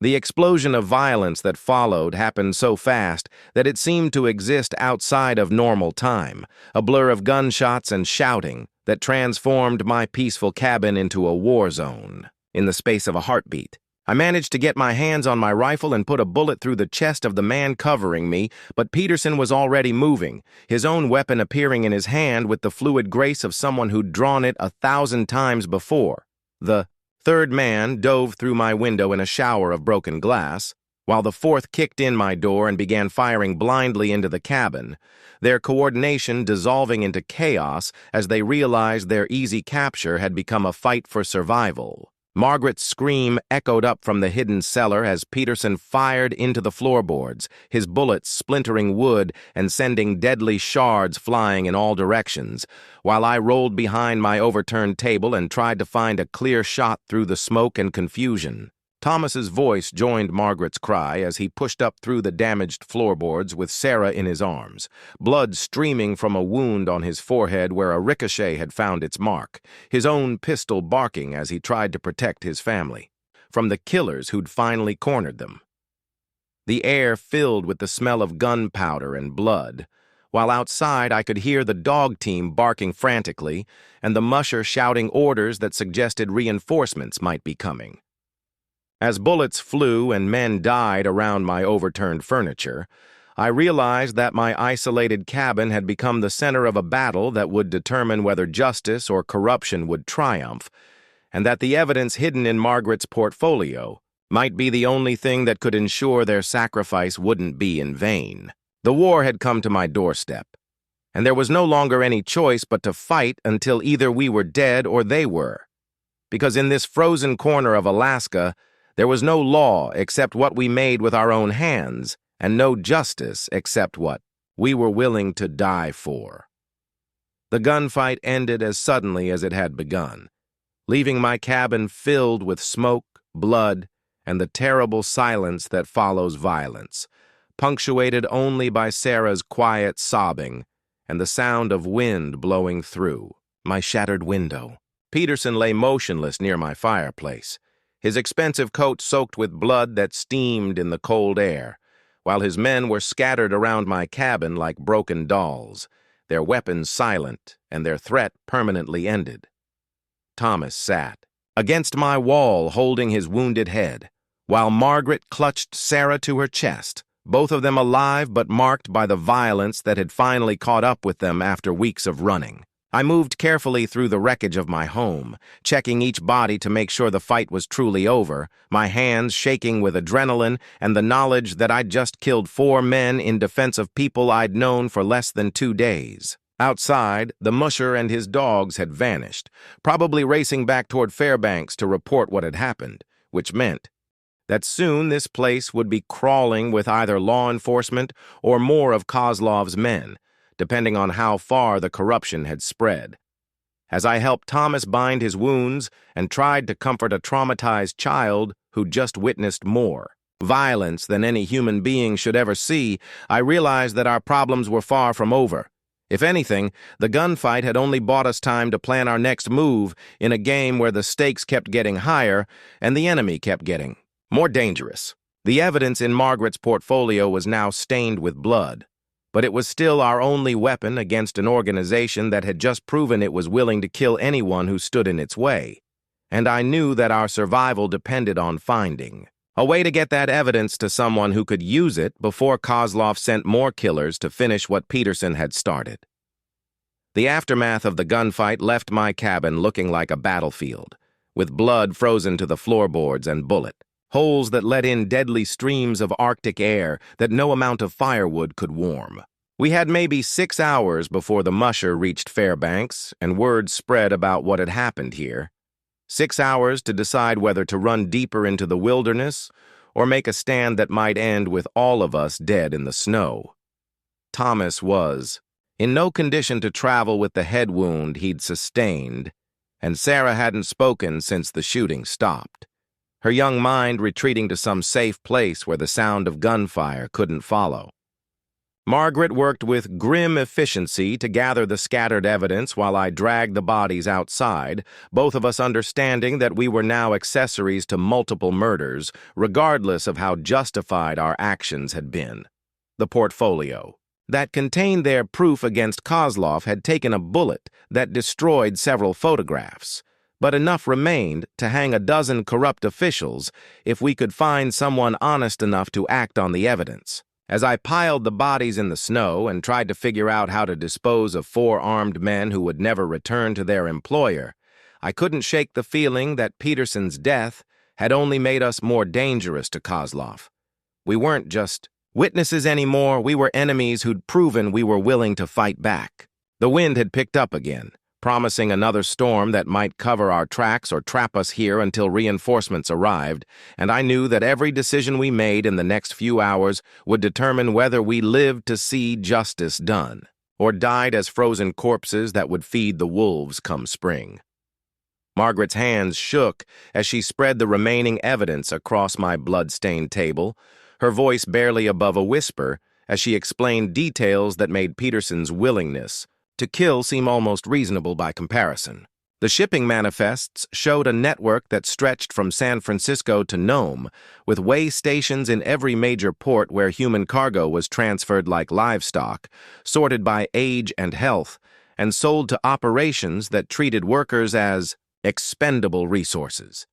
The explosion of violence that followed happened so fast that it seemed to exist outside of normal time, a blur of gunshots and shouting that transformed my peaceful cabin into a war zone. In the space of a heartbeat, I managed to get my hands on my rifle and put a bullet through the chest of the man covering me, but Peterson was already moving, his own weapon appearing in his hand with the fluid grace of someone who'd drawn it 1,000 times before. The third man dove through my window in a shower of broken glass, while the fourth kicked in my door and began firing blindly into the cabin, their coordination dissolving into chaos as they realized their easy capture had become a fight for survival. Margaret's scream echoed up from the hidden cellar as Peterson fired into the floorboards, his bullets splintering wood and sending deadly shards flying in all directions, while I rolled behind my overturned table and tried to find a clear shot through the smoke and confusion. Thomas's voice joined Margaret's cry as he pushed up through the damaged floorboards with Sarah in his arms, blood streaming from a wound on his forehead where a ricochet had found its mark, his own pistol barking as he tried to protect his family from the killers who'd finally cornered them. The air filled with the smell of gunpowder and blood, while outside I could hear the dog team barking frantically and the musher shouting orders that suggested reinforcements might be coming. As bullets flew and men died around my overturned furniture, I realized that my isolated cabin had become the center of a battle that would determine whether justice or corruption would triumph, and that the evidence hidden in Margaret's portfolio might be the only thing that could ensure their sacrifice wouldn't be in vain. The war had come to my doorstep, and there was no longer any choice but to fight until either we were dead or they were, because in this frozen corner of Alaska, there was no law except what we made with our own hands, and no justice except what we were willing to die for. The gunfight ended as suddenly as it had begun, leaving my cabin filled with smoke, blood, and the terrible silence that follows violence, punctuated only by Sarah's quiet sobbing and the sound of wind blowing through my shattered window. Peterson lay motionless near my fireplace, his expensive coat soaked with blood that steamed in the cold air, while his men were scattered around my cabin like broken dolls, their weapons silent and their threat permanently ended. Thomas sat against my wall holding his wounded head, while Margaret clutched Sarah to her chest, both of them alive but marked by the violence that had finally caught up with them after weeks of running. I moved carefully through the wreckage of my home, checking each body to make sure the fight was truly over, my hands shaking with adrenaline and the knowledge that I'd just killed 4 men in defense of people I'd known for less than 2 days. Outside, the musher and his dogs had vanished, probably racing back toward Fairbanks to report what had happened, which meant that soon this place would be crawling with either law enforcement or more of Kozlov's men, depending on how far the corruption had spread. As I helped Thomas bind his wounds and tried to comfort a traumatized child who'd just witnessed more violence than any human being should ever see, I realized that our problems were far from over. If anything, the gunfight had only bought us time to plan our next move in a game where the stakes kept getting higher and the enemy kept getting more dangerous. The evidence in Margaret's portfolio was now stained with blood, but it was still our only weapon against an organization that had just proven it was willing to kill anyone who stood in its way, and I knew that our survival depended on finding a way to get that evidence to someone who could use it before Kozlov sent more killers to finish what Peterson had started. The aftermath of the gunfight left my cabin looking like a battlefield, with blood frozen to the floorboards and bullet holes that let in deadly streams of Arctic air that no amount of firewood could warm. We had maybe 6 hours before the musher reached Fairbanks and word spread about what had happened here. 6 hours to decide whether to run deeper into the wilderness or make a stand that might end with all of us dead in the snow. Thomas was in no condition to travel with the head wound he'd sustained, and Sarah hadn't spoken since the shooting stopped, her young mind retreating to some safe place where the sound of gunfire couldn't follow. Margaret worked with grim efficiency to gather the scattered evidence while I dragged the bodies outside, both of us understanding that we were now accessories to multiple murders, regardless of how justified our actions had been. The portfolio that contained their proof against Kozlov had taken a bullet that destroyed several photographs, but enough remained to hang a dozen corrupt officials if we could find someone honest enough to act on the evidence. As I piled the bodies in the snow and tried to figure out how to dispose of 4 armed men who would never return to their employer, I couldn't shake the feeling that Peterson's death had only made us more dangerous to Kozlov. We weren't just witnesses anymore, we were enemies who'd proven we were willing to fight back. The wind had picked up again, promising another storm that might cover our tracks or trap us here until reinforcements arrived, and I knew that every decision we made in the next few hours would determine whether we lived to see justice done, or died as frozen corpses that would feed the wolves come spring. Margaret's hands shook as she spread the remaining evidence across my blood-stained table, her voice barely above a whisper as she explained details that made Peterson's willingness to kill seem almost reasonable by comparison. The shipping manifests showed a network that stretched from San Francisco to Nome, with weigh stations in every major port where human cargo was transferred like livestock, sorted by age and health, and sold to operations that treated workers as expendable resources.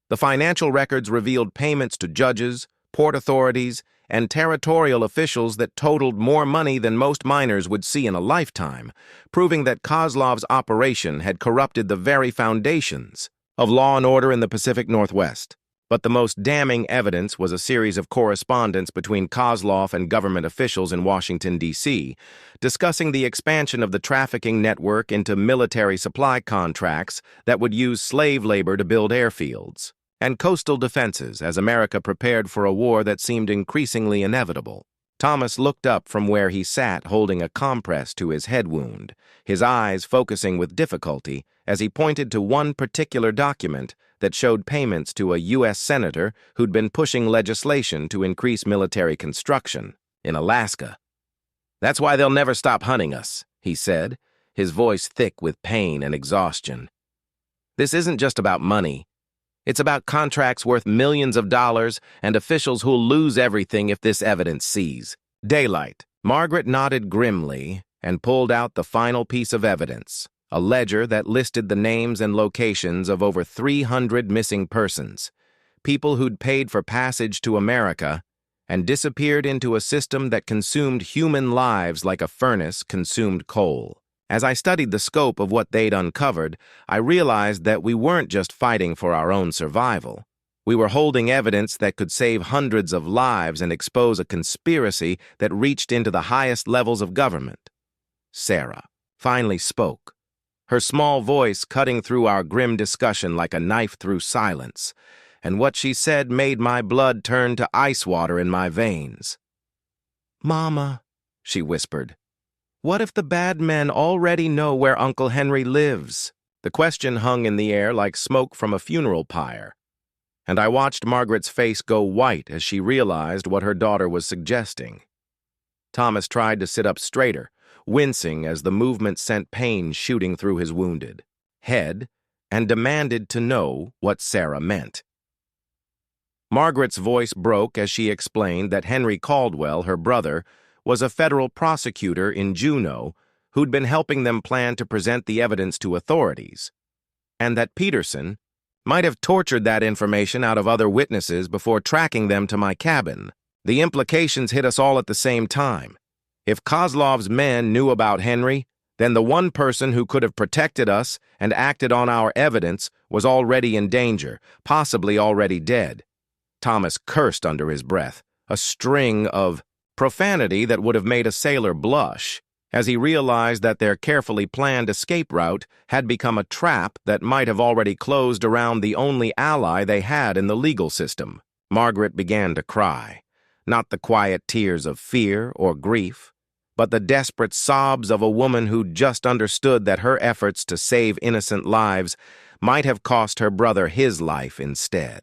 The financial records revealed payments to judges, port authorities, and territorial officials that totaled more money than most miners would see in a lifetime, proving that Kozlov's operation had corrupted the very foundations of law and order in the Pacific Northwest. But the most damning evidence was a series of correspondence between Kozlov and government officials in Washington, D.C., discussing the expansion of the trafficking network into military supply contracts that would use slave labor to build airfields and coastal defenses as America prepared for a war that seemed increasingly inevitable. Thomas looked up from where he sat holding a compress to his head wound, his eyes focusing with difficulty as he pointed to one particular document that showed payments to a U.S. senator who'd been pushing legislation to increase military construction in Alaska. "That's why they'll never stop hunting us," he said, his voice thick with pain and exhaustion. "This isn't just about money. It's about contracts worth millions of dollars and officials who'll lose everything if this evidence sees daylight." Margaret nodded grimly and pulled out the final piece of evidence, a ledger that listed the names and locations of over 300 missing persons, people who'd paid for passage to America and disappeared into a system that consumed human lives like a furnace consumed coal. As I studied the scope of what they'd uncovered, I realized that we weren't just fighting for our own survival. We were holding evidence that could save hundreds of lives and expose a conspiracy that reached into the highest levels of government. Sarah finally spoke, her small voice cutting through our grim discussion like a knife through silence, and what she said made my blood turn to ice water in my veins. "Mama," she whispered, "what if the bad men already know where Uncle Henry lives?" The question hung in the air like smoke from a funeral pyre, and I watched Margaret's face go white as she realized what her daughter was suggesting. Thomas tried to sit up straighter, wincing as the movement sent pain shooting through his wounded head, and demanded to know what Sarah meant. Margaret's voice broke as she explained that Henry Caldwell, her brother, was a federal prosecutor in Juneau who'd been helping them plan to present the evidence to authorities, and that Peterson might have tortured that information out of other witnesses before tracking them to my cabin. The implications hit us all at the same time. If Kozlov's men knew about Henry, then the one person who could have protected us and acted on our evidence was already in danger, possibly already dead. Thomas cursed under his breath, a string of profanity that would have made a sailor blush, as he realized that their carefully planned escape route had become a trap that might have already closed around the only ally they had in the legal system. Margaret began to cry, not the quiet tears of fear or grief, but the desperate sobs of a woman who just understood that her efforts to save innocent lives might have cost her brother his life instead.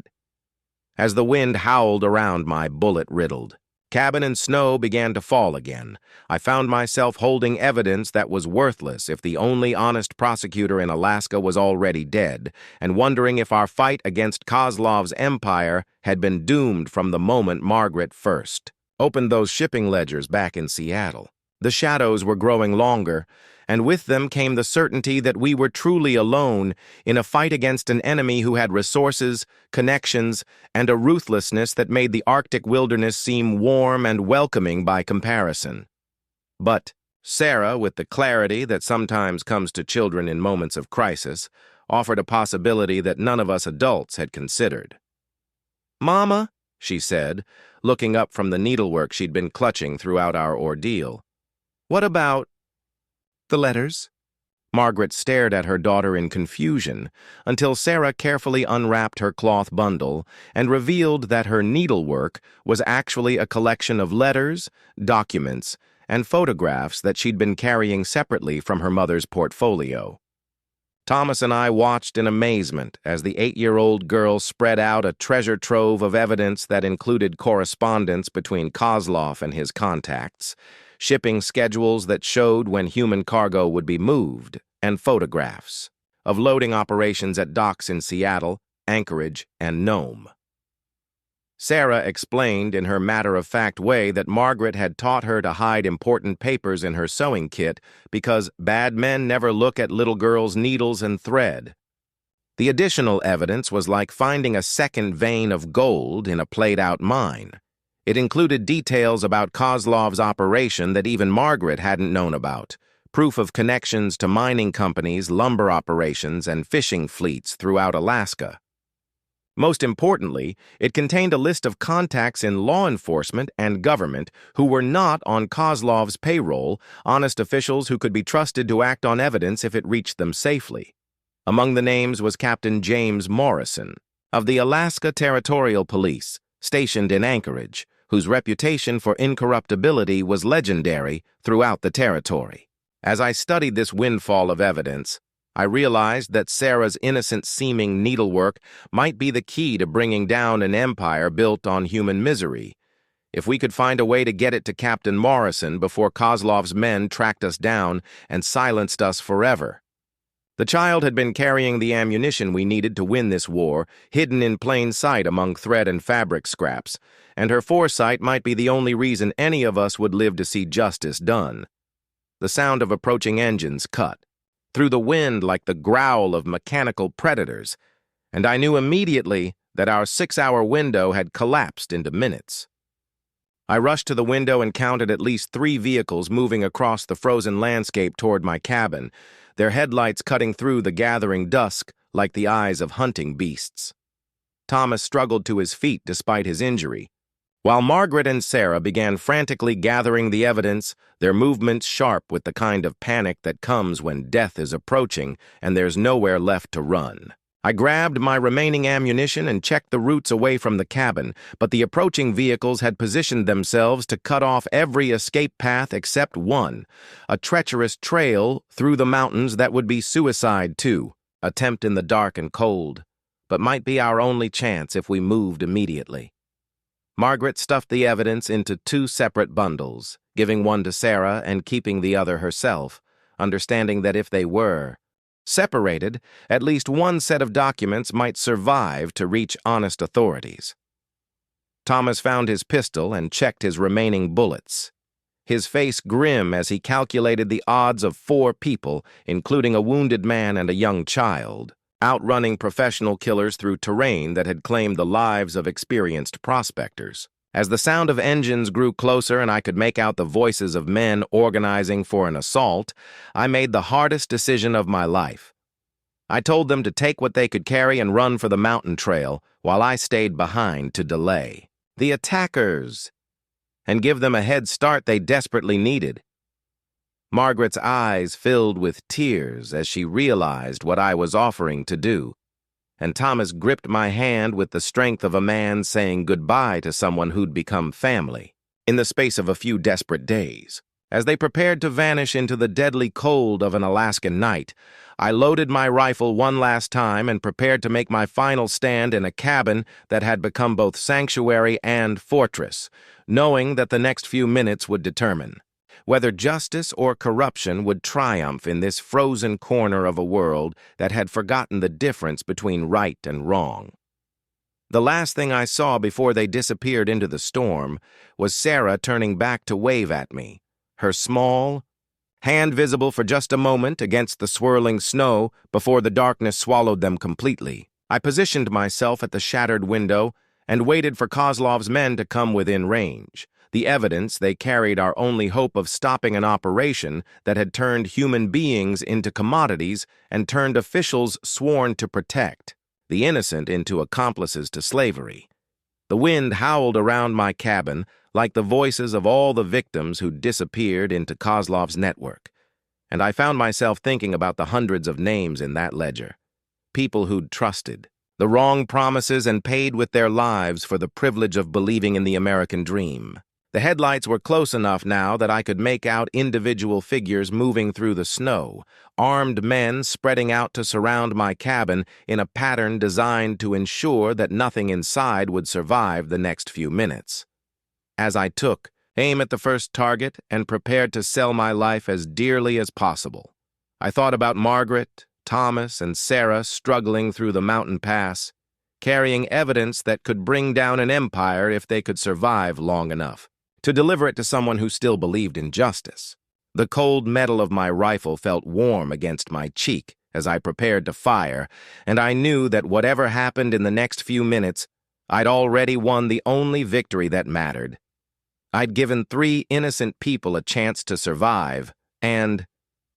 As the wind howled around my bullet-riddled cabin and snow began to fall again, I found myself holding evidence that was worthless if the only honest prosecutor in Alaska was already dead, and wondering if our fight against Kozlov's empire had been doomed from the moment Margaret first opened those shipping ledgers back in Seattle. The shadows were growing longer, and with them came the certainty that we were truly alone in a fight against an enemy who had resources, connections, and a ruthlessness that made the Arctic wilderness seem warm and welcoming by comparison. But Sarah, with the clarity that sometimes comes to children in moments of crisis, offered a possibility that none of us adults had considered. "Mama," she said, looking up from the needlework she'd been clutching throughout our ordeal. "What about the letters?" Margaret stared at her daughter in confusion until Sarah carefully unwrapped her cloth bundle and revealed that her needlework was actually a collection of letters, documents, and photographs that she'd been carrying separately from her mother's portfolio. Thomas and I watched in amazement as the 8-year-old girl spread out a treasure trove of evidence that included correspondence between Kozlov and his contacts, shipping schedules that showed when human cargo would be moved, and photographs of loading operations at docks in Seattle, Anchorage, and Nome. Sarah explained in her matter-of-fact way that Margaret had taught her to hide important papers in her sewing kit because bad men never look at little girls' needles and thread. The additional evidence was like finding a second vein of gold in a played-out mine. It included details about Kozlov's operation that even Margaret hadn't known about, proof of connections to mining companies, lumber operations, and fishing fleets throughout Alaska. Most importantly, it contained a list of contacts in law enforcement and government who were not on Kozlov's payroll, honest officials who could be trusted to act on evidence if it reached them safely. Among the names was Captain James Morrison, of the Alaska Territorial Police, stationed in Anchorage, whose reputation for incorruptibility was legendary throughout the territory. As I studied this windfall of evidence, I realized that Sarah's innocent-seeming needlework might be the key to bringing down an empire built on human misery. If we could find a way to get it to Captain Morrison before Kozlov's men tracked us down and silenced us forever. The child had been carrying the ammunition we needed to win this war, hidden in plain sight among thread and fabric scraps, and her foresight might be the only reason any of us would live to see justice done. The sound of approaching engines cut through the wind like the growl of mechanical predators, and I knew immediately that our 6-hour window had collapsed into minutes. I rushed to the window and counted at least 3 vehicles moving across the frozen landscape toward my cabin, their headlights cutting through the gathering dusk like the eyes of hunting beasts. Thomas struggled to his feet despite his injury, while Margaret and Sarah began frantically gathering the evidence, their movements sharp with the kind of panic that comes when death is approaching and there's nowhere left to run. I grabbed my remaining ammunition and checked the routes away from the cabin, but the approaching vehicles had positioned themselves to cut off every escape path except one, a treacherous trail through the mountains that would be suicide too, attempt in the dark and cold, but might be our only chance if we moved immediately. Margaret stuffed the evidence into 2 separate bundles, giving one to Sarah and keeping the other herself, understanding that if they were separated, at least one set of documents might survive to reach honest authorities. Thomas found his pistol and checked his remaining bullets, his face grim as he calculated the odds of 4 people, including a wounded man and a young child, outrunning professional killers through terrain that had claimed the lives of experienced prospectors. As the sound of engines grew closer and I could make out the voices of men organizing for an assault, I made the hardest decision of my life. I told them to take what they could carry and run for the mountain trail, while I stayed behind to delay the attackers and give them a head start they desperately needed. Margaret's eyes filled with tears as she realized what I was offering to do, and Thomas gripped my hand with the strength of a man saying goodbye to someone who'd become family in the space of a few desperate days. As they prepared to vanish into the deadly cold of an Alaskan night, I loaded my rifle one last time and prepared to make my final stand in a cabin that had become both sanctuary and fortress, knowing that the next few minutes would determine whether justice or corruption would triumph in this frozen corner of a world that had forgotten the difference between right and wrong. The last thing I saw before they disappeared into the storm was Sarah turning back to wave at me, her small hand visible for just a moment against the swirling snow before the darkness swallowed them completely. I positioned myself at the shattered window and waited for Kozlov's men to come within range. The evidence they carried our only hope of stopping an operation that had turned human beings into commodities and turned officials sworn to protect the innocent into accomplices to slavery. The wind howled around my cabin like the voices of all the victims who'd disappeared into Kozlov's network, and I found myself thinking about the hundreds of names in that ledger. People who'd trusted the wrong promises and paid with their lives for the privilege of believing in the American dream. The headlights were close enough now that I could make out individual figures moving through the snow, armed men spreading out to surround my cabin in a pattern designed to ensure that nothing inside would survive the next few minutes. As I took aim at the first target and prepared to sell my life as dearly as possible, I thought about Margaret, Thomas, and Sarah struggling through the mountain pass, carrying evidence that could bring down an empire if they could survive long enough to deliver it to someone who still believed in justice. The cold metal of my rifle felt warm against my cheek as I prepared to fire, and I knew that whatever happened in the next few minutes, I'd already won the only victory that mattered. I'd given 3 innocent people a chance to survive, and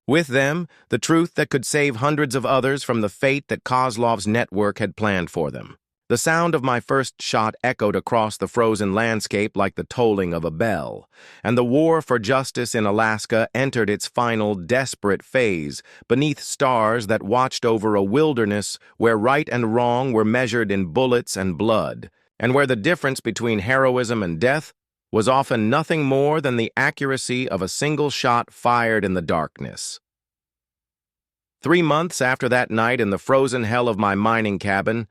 with them, the truth that could save hundreds of others from the fate that Kozlov's network had planned for them. The sound of my first shot echoed across the frozen landscape like the tolling of a bell, and the war for justice in Alaska entered its final desperate phase beneath stars that watched over a wilderness where right and wrong were measured in bullets and blood, and where the difference between heroism and death was often nothing more than the accuracy of a single shot fired in the darkness. 3 months after that night in the frozen hell of my mining cabin,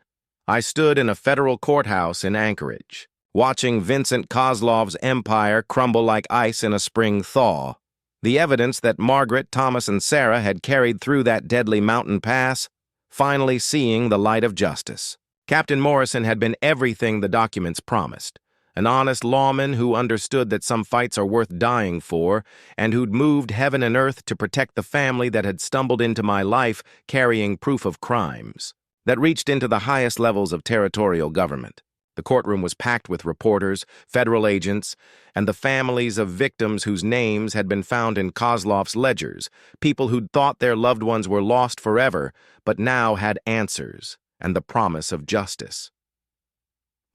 I stood in a federal courthouse in Anchorage, watching Vincent Kozlov's empire crumble like ice in a spring thaw. The evidence that Margaret, Thomas, and Sarah had carried through that deadly mountain pass, finally seeing the light of justice. Captain Morrison had been everything the documents promised. An honest lawman who understood that some fights are worth dying for, and who'd moved heaven and earth to protect the family that had stumbled into my life carrying proof of crimes that reached into the highest levels of territorial government. The courtroom was packed with reporters, federal agents, and the families of victims whose names had been found in Kozlov's ledgers, people who'd thought their loved ones were lost forever, but now had answers and the promise of justice.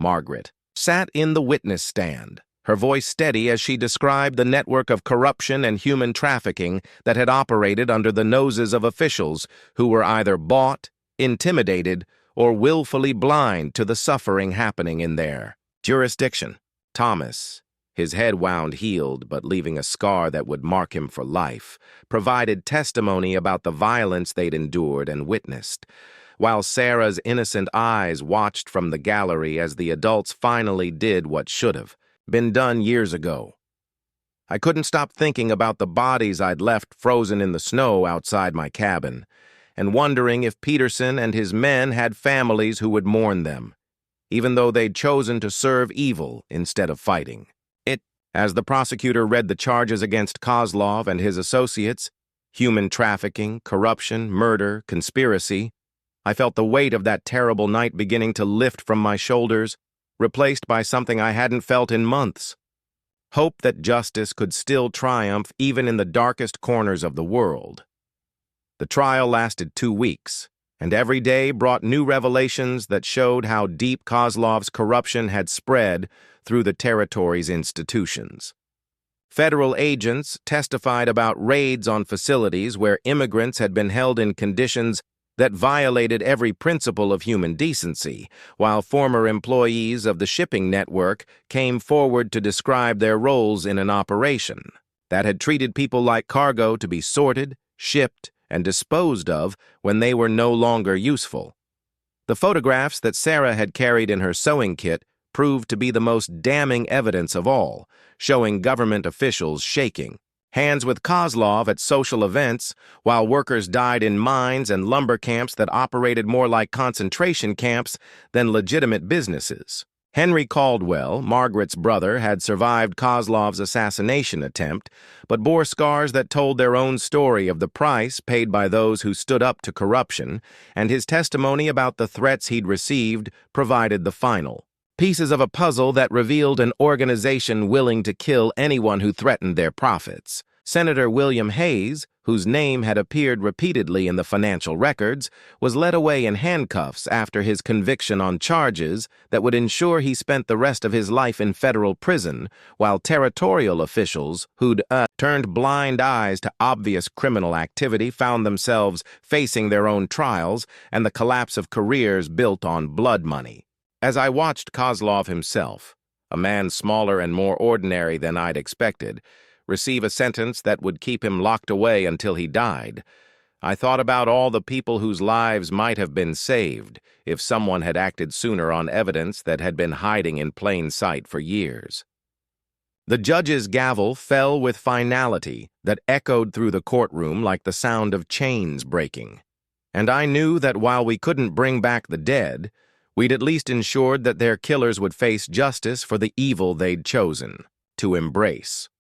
Margaret sat in the witness stand, her voice steady as she described the network of corruption and human trafficking that had operated under the noses of officials who were either bought, intimidated, or willfully blind to the suffering happening in their jurisdiction. Thomas, his head wound healed but leaving a scar that would mark him for life, provided testimony about the violence they'd endured and witnessed, while Sarah's innocent eyes watched from the gallery as the adults finally did what should have been done years ago. I couldn't stop thinking about the bodies I'd left frozen in the snow outside my cabin, and wondering if Peterson and his men had families who would mourn them, even though they'd chosen to serve evil instead of fighting. As the prosecutor read the charges against Kozlov and his associates, human trafficking, corruption, murder, conspiracy, I felt the weight of that terrible night beginning to lift from my shoulders, replaced by something I hadn't felt in months. Hope that justice could still triumph even in the darkest corners of the world. The trial lasted 2 weeks, and every day brought new revelations that showed how deep Kozlov's corruption had spread through the territory's institutions. Federal agents testified about raids on facilities where immigrants had been held in conditions that violated every principle of human decency, while former employees of the shipping network came forward to describe their roles in an operation that had treated people like cargo to be sorted, shipped, and disposed of when they were no longer useful. The photographs that Sarah had carried in her sewing kit proved to be the most damning evidence of all, showing government officials shaking hands with Kozlov at social events, while workers died in mines and lumber camps that operated more like concentration camps than legitimate businesses. Henry Caldwell, Margaret's brother, had survived Kozlov's assassination attempt, but bore scars that told their own story of the price paid by those who stood up to corruption, and his testimony about the threats he'd received provided the final Pieces of a puzzle that revealed an organization willing to kill anyone who threatened their profits. Senator William Hayes, whose name had appeared repeatedly in the financial records, was led away in handcuffs after his conviction on charges that would ensure he spent the rest of his life in federal prison, while territorial officials who'd turned blind eyes to obvious criminal activity found themselves facing their own trials and the collapse of careers built on blood money. As I watched Kozlov himself, a man smaller and more ordinary than I'd expected, receive a sentence that would keep him locked away until he died, I thought about all the people whose lives might have been saved if someone had acted sooner on evidence that had been hiding in plain sight for years. The judge's gavel fell with finality that echoed through the courtroom like the sound of chains breaking. And I knew that while we couldn't bring back the dead, we'd at least ensured that their killers would face justice for the evil they'd chosen to embrace.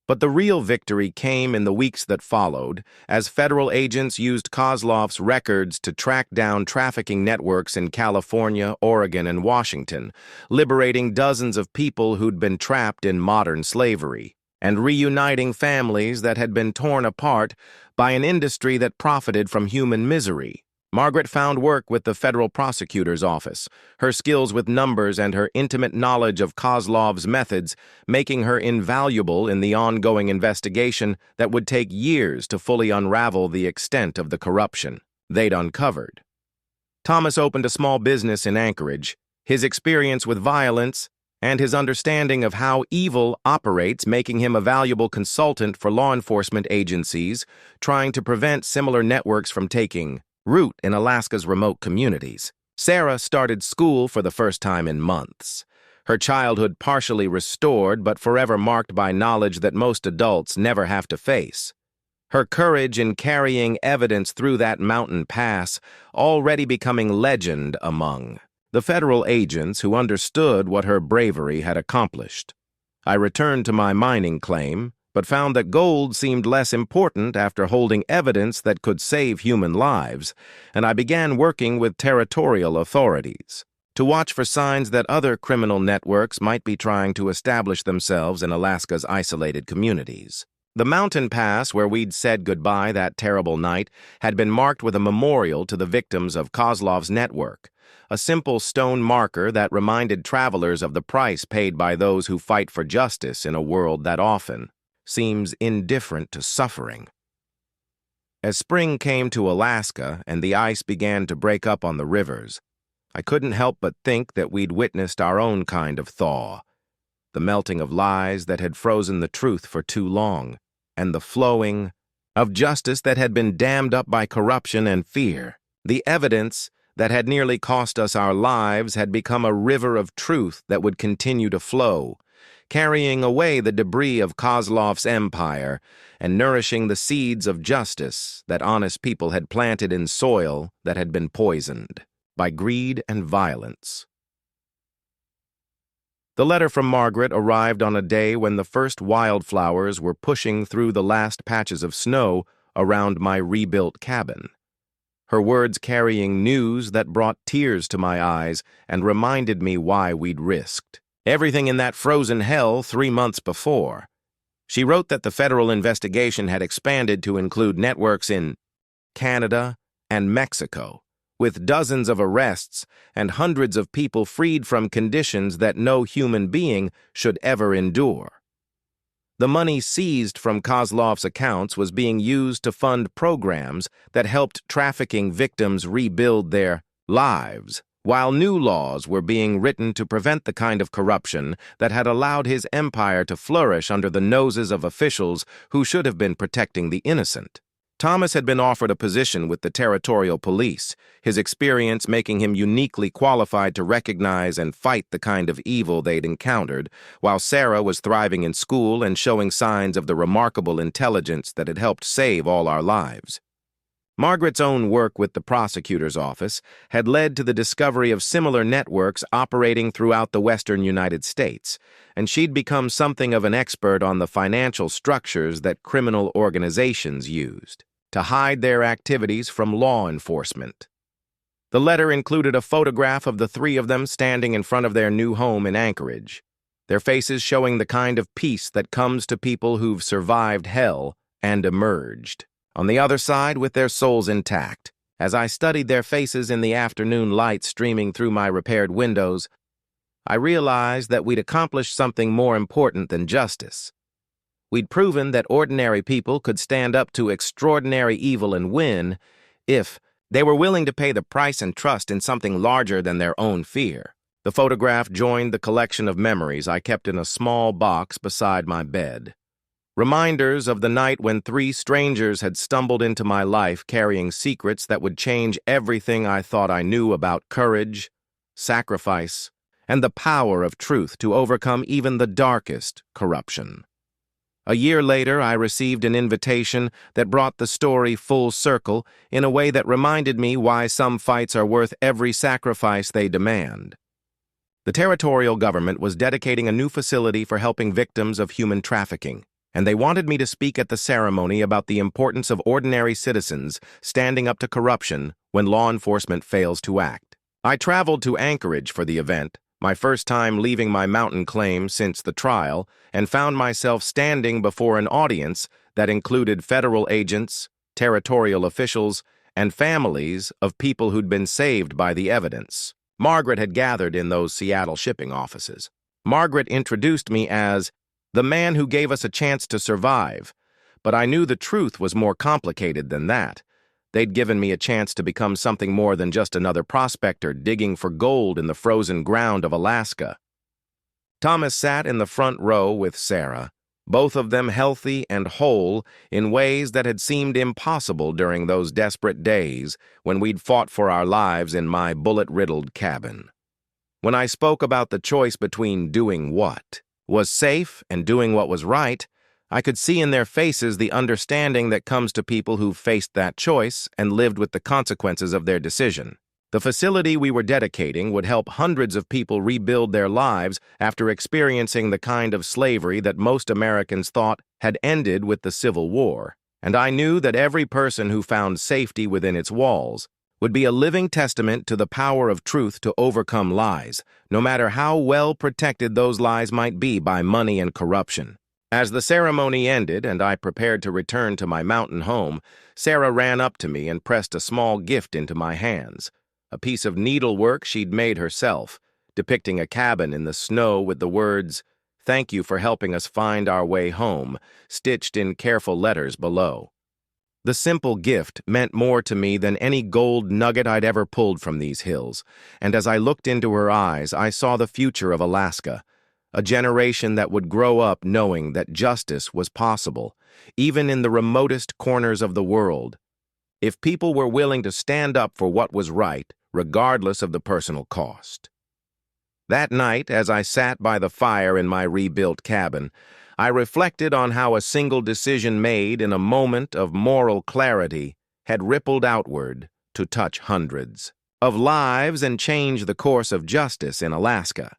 But the real victory came in the weeks that followed, as federal agents used Kozlov's records to track down trafficking networks in California, Oregon, and Washington, liberating dozens of people who'd been trapped in modern slavery, and reuniting families that had been torn apart by an industry that profited from human misery. Margaret found work with the federal prosecutor's office, her skills with numbers and her intimate knowledge of Kozlov's methods making her invaluable in the ongoing investigation that would take years to fully unravel the extent of the corruption they'd uncovered. Thomas opened a small business in Anchorage. His experience with violence and his understanding of how evil operates making him a valuable consultant for law enforcement agencies trying to prevent similar networks from taking root in Alaska's remote communities. Sarah started school for the first time in months, her childhood partially restored but forever marked by knowledge that most adults never have to face. Her courage in carrying evidence through that mountain pass already becoming legend among the federal agents who understood what her bravery had accomplished. I returned to my mining claim, but found that gold seemed less important after holding evidence that could save human lives, and I began working with territorial authorities to watch for signs that other criminal networks might be trying to establish themselves in Alaska's isolated communities. The mountain pass where we'd said goodbye that terrible night had been marked with a memorial to the victims of Kozlov's network, a simple stone marker that reminded travelers of the price paid by those who fight for justice in a world that often seems indifferent to suffering. As spring came to Alaska and the ice began to break up on the rivers, I couldn't help but think that we'd witnessed our own kind of thaw, the melting of lies that had frozen the truth for too long, and the flowing of justice that had been dammed up by corruption and fear. The evidence that had nearly cost us our lives had become a river of truth that would continue to flow, carrying away the debris of Kozlov's empire and nourishing the seeds of justice that honest people had planted in soil that had been poisoned by greed and violence. The letter from Margaret arrived on a day when the first wildflowers were pushing through the last patches of snow around my rebuilt cabin, her words carrying news that brought tears to my eyes and reminded me why we'd risked everything in that frozen hell 3 months before. She wrote that the federal investigation had expanded to include networks in Canada and Mexico, with dozens of arrests and hundreds of people freed from conditions that no human being should ever endure. The money seized from Kozlov's accounts was being used to fund programs that helped trafficking victims rebuild their lives, while new laws were being written to prevent the kind of corruption that had allowed his empire to flourish under the noses of officials who should have been protecting the innocent. Thomas had been offered a position with the territorial police, his experience making him uniquely qualified to recognize and fight the kind of evil they'd encountered, while Sarah was thriving in school and showing signs of the remarkable intelligence that had helped save all our lives. Margaret's own work with the prosecutor's office had led to the discovery of similar networks operating throughout the western United States, and she'd become something of an expert on the financial structures that criminal organizations used to hide their activities from law enforcement. The letter included a photograph of the three of them standing in front of their new home in Anchorage, their faces showing the kind of peace that comes to people who've survived hell and emerged. On the other side, with their souls intact. As I studied their faces in the afternoon light streaming through my repaired windows, I realized that we'd accomplished something more important than justice. We'd proven that ordinary people could stand up to extraordinary evil and win if they were willing to pay the price and trust in something larger than their own fear. The photograph joined the collection of memories I kept in a small box beside my bed. Reminders of the night when three strangers had stumbled into my life carrying secrets that would change everything I thought I knew about courage, sacrifice, and the power of truth to overcome even the darkest corruption. A year later, I received an invitation that brought the story full circle in a way that reminded me why some fights are worth every sacrifice they demand. The territorial government was dedicating a new facility for helping victims of human trafficking, and they wanted me to speak at the ceremony about the importance of ordinary citizens standing up to corruption when law enforcement fails to act. I traveled to Anchorage for the event, my first time leaving my mountain claim since the trial, and found myself standing before an audience that included federal agents, territorial officials, and families of people who'd been saved by the evidence. Margaret had gathered in those Seattle shipping offices. Margaret introduced me as the man who gave us a chance to survive, but I knew the truth was more complicated than that. They'd given me a chance to become something more than just another prospector digging for gold in the frozen ground of Alaska. Thomas sat in the front row with Sarah, both of them healthy and whole in ways that had seemed impossible during those desperate days when we'd fought for our lives in my bullet-riddled cabin. When I spoke about the choice between doing what was safe and doing what was right, I could see in their faces the understanding that comes to people who've faced that choice and lived with the consequences of their decision. The facility we were dedicating would help hundreds of people rebuild their lives after experiencing the kind of slavery that most Americans thought had ended with the Civil War, and I knew that every person who found safety within its walls would be a living testament to the power of truth to overcome lies, no matter how well protected those lies might be by money and corruption. As the ceremony ended and I prepared to return to my mountain home, Sarah ran up to me and pressed a small gift into my hands, a piece of needlework she'd made herself, depicting a cabin in the snow with the words, "Thank you for helping us find our way home," stitched in careful letters below. The simple gift meant more to me than any gold nugget I'd ever pulled from these hills, and as I looked into her eyes, I saw the future of Alaska, a generation that would grow up knowing that justice was possible, even in the remotest corners of the world, if people were willing to stand up for what was right, regardless of the personal cost. That night, as I sat by the fire in my rebuilt cabin, I reflected on how a single decision made in a moment of moral clarity had rippled outward to touch hundreds of lives and change the course of justice in Alaska.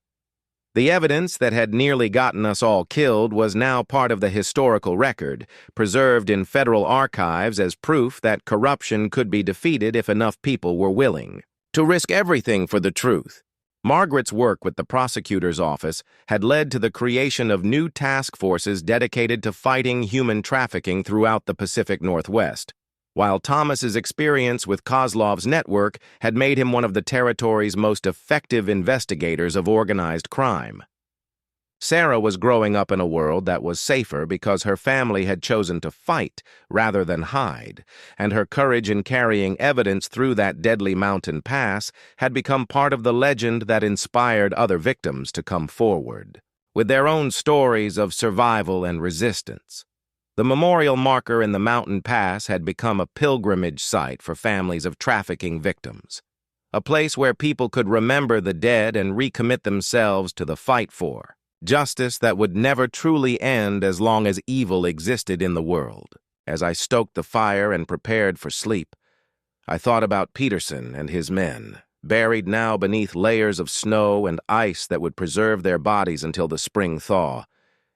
The evidence that had nearly gotten us all killed was now part of the historical record, preserved in federal archives as proof that corruption could be defeated if enough people were willing to risk everything for the truth. Margaret's work with the prosecutor's office had led to the creation of new task forces dedicated to fighting human trafficking throughout the Pacific Northwest, while Thomas's experience with Kozlov's network had made him one of the territory's most effective investigators of organized crime. Sarah was growing up in a world that was safer because her family had chosen to fight rather than hide, and her courage in carrying evidence through that deadly mountain pass had become part of the legend that inspired other victims to come forward, with their own stories of survival and resistance. The memorial marker in the mountain pass had become a pilgrimage site for families of trafficking victims, a place where people could remember the dead and recommit themselves to the fight for justice that would never truly end as long as evil existed in the world. As I stoked the fire and prepared for sleep, I thought about Peterson and his men, buried now beneath layers of snow and ice that would preserve their bodies until the spring thaw,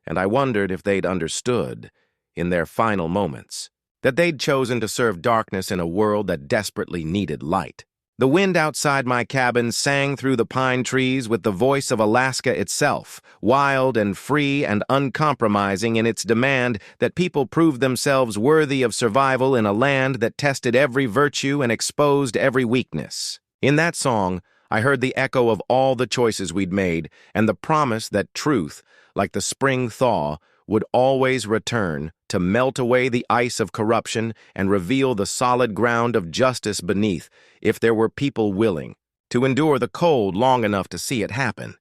and I wondered if they'd understood, in their final moments, that they'd chosen to serve darkness in a world that desperately needed light. The wind outside my cabin sang through the pine trees with the voice of Alaska itself, wild and free and uncompromising in its demand that people prove themselves worthy of survival in a land that tested every virtue and exposed every weakness. In that song, I heard the echo of all the choices we'd made and the promise that truth, like the spring thaw, would always return to melt away the ice of corruption and reveal the solid ground of justice beneath if there were people willing to endure the cold long enough to see it happen.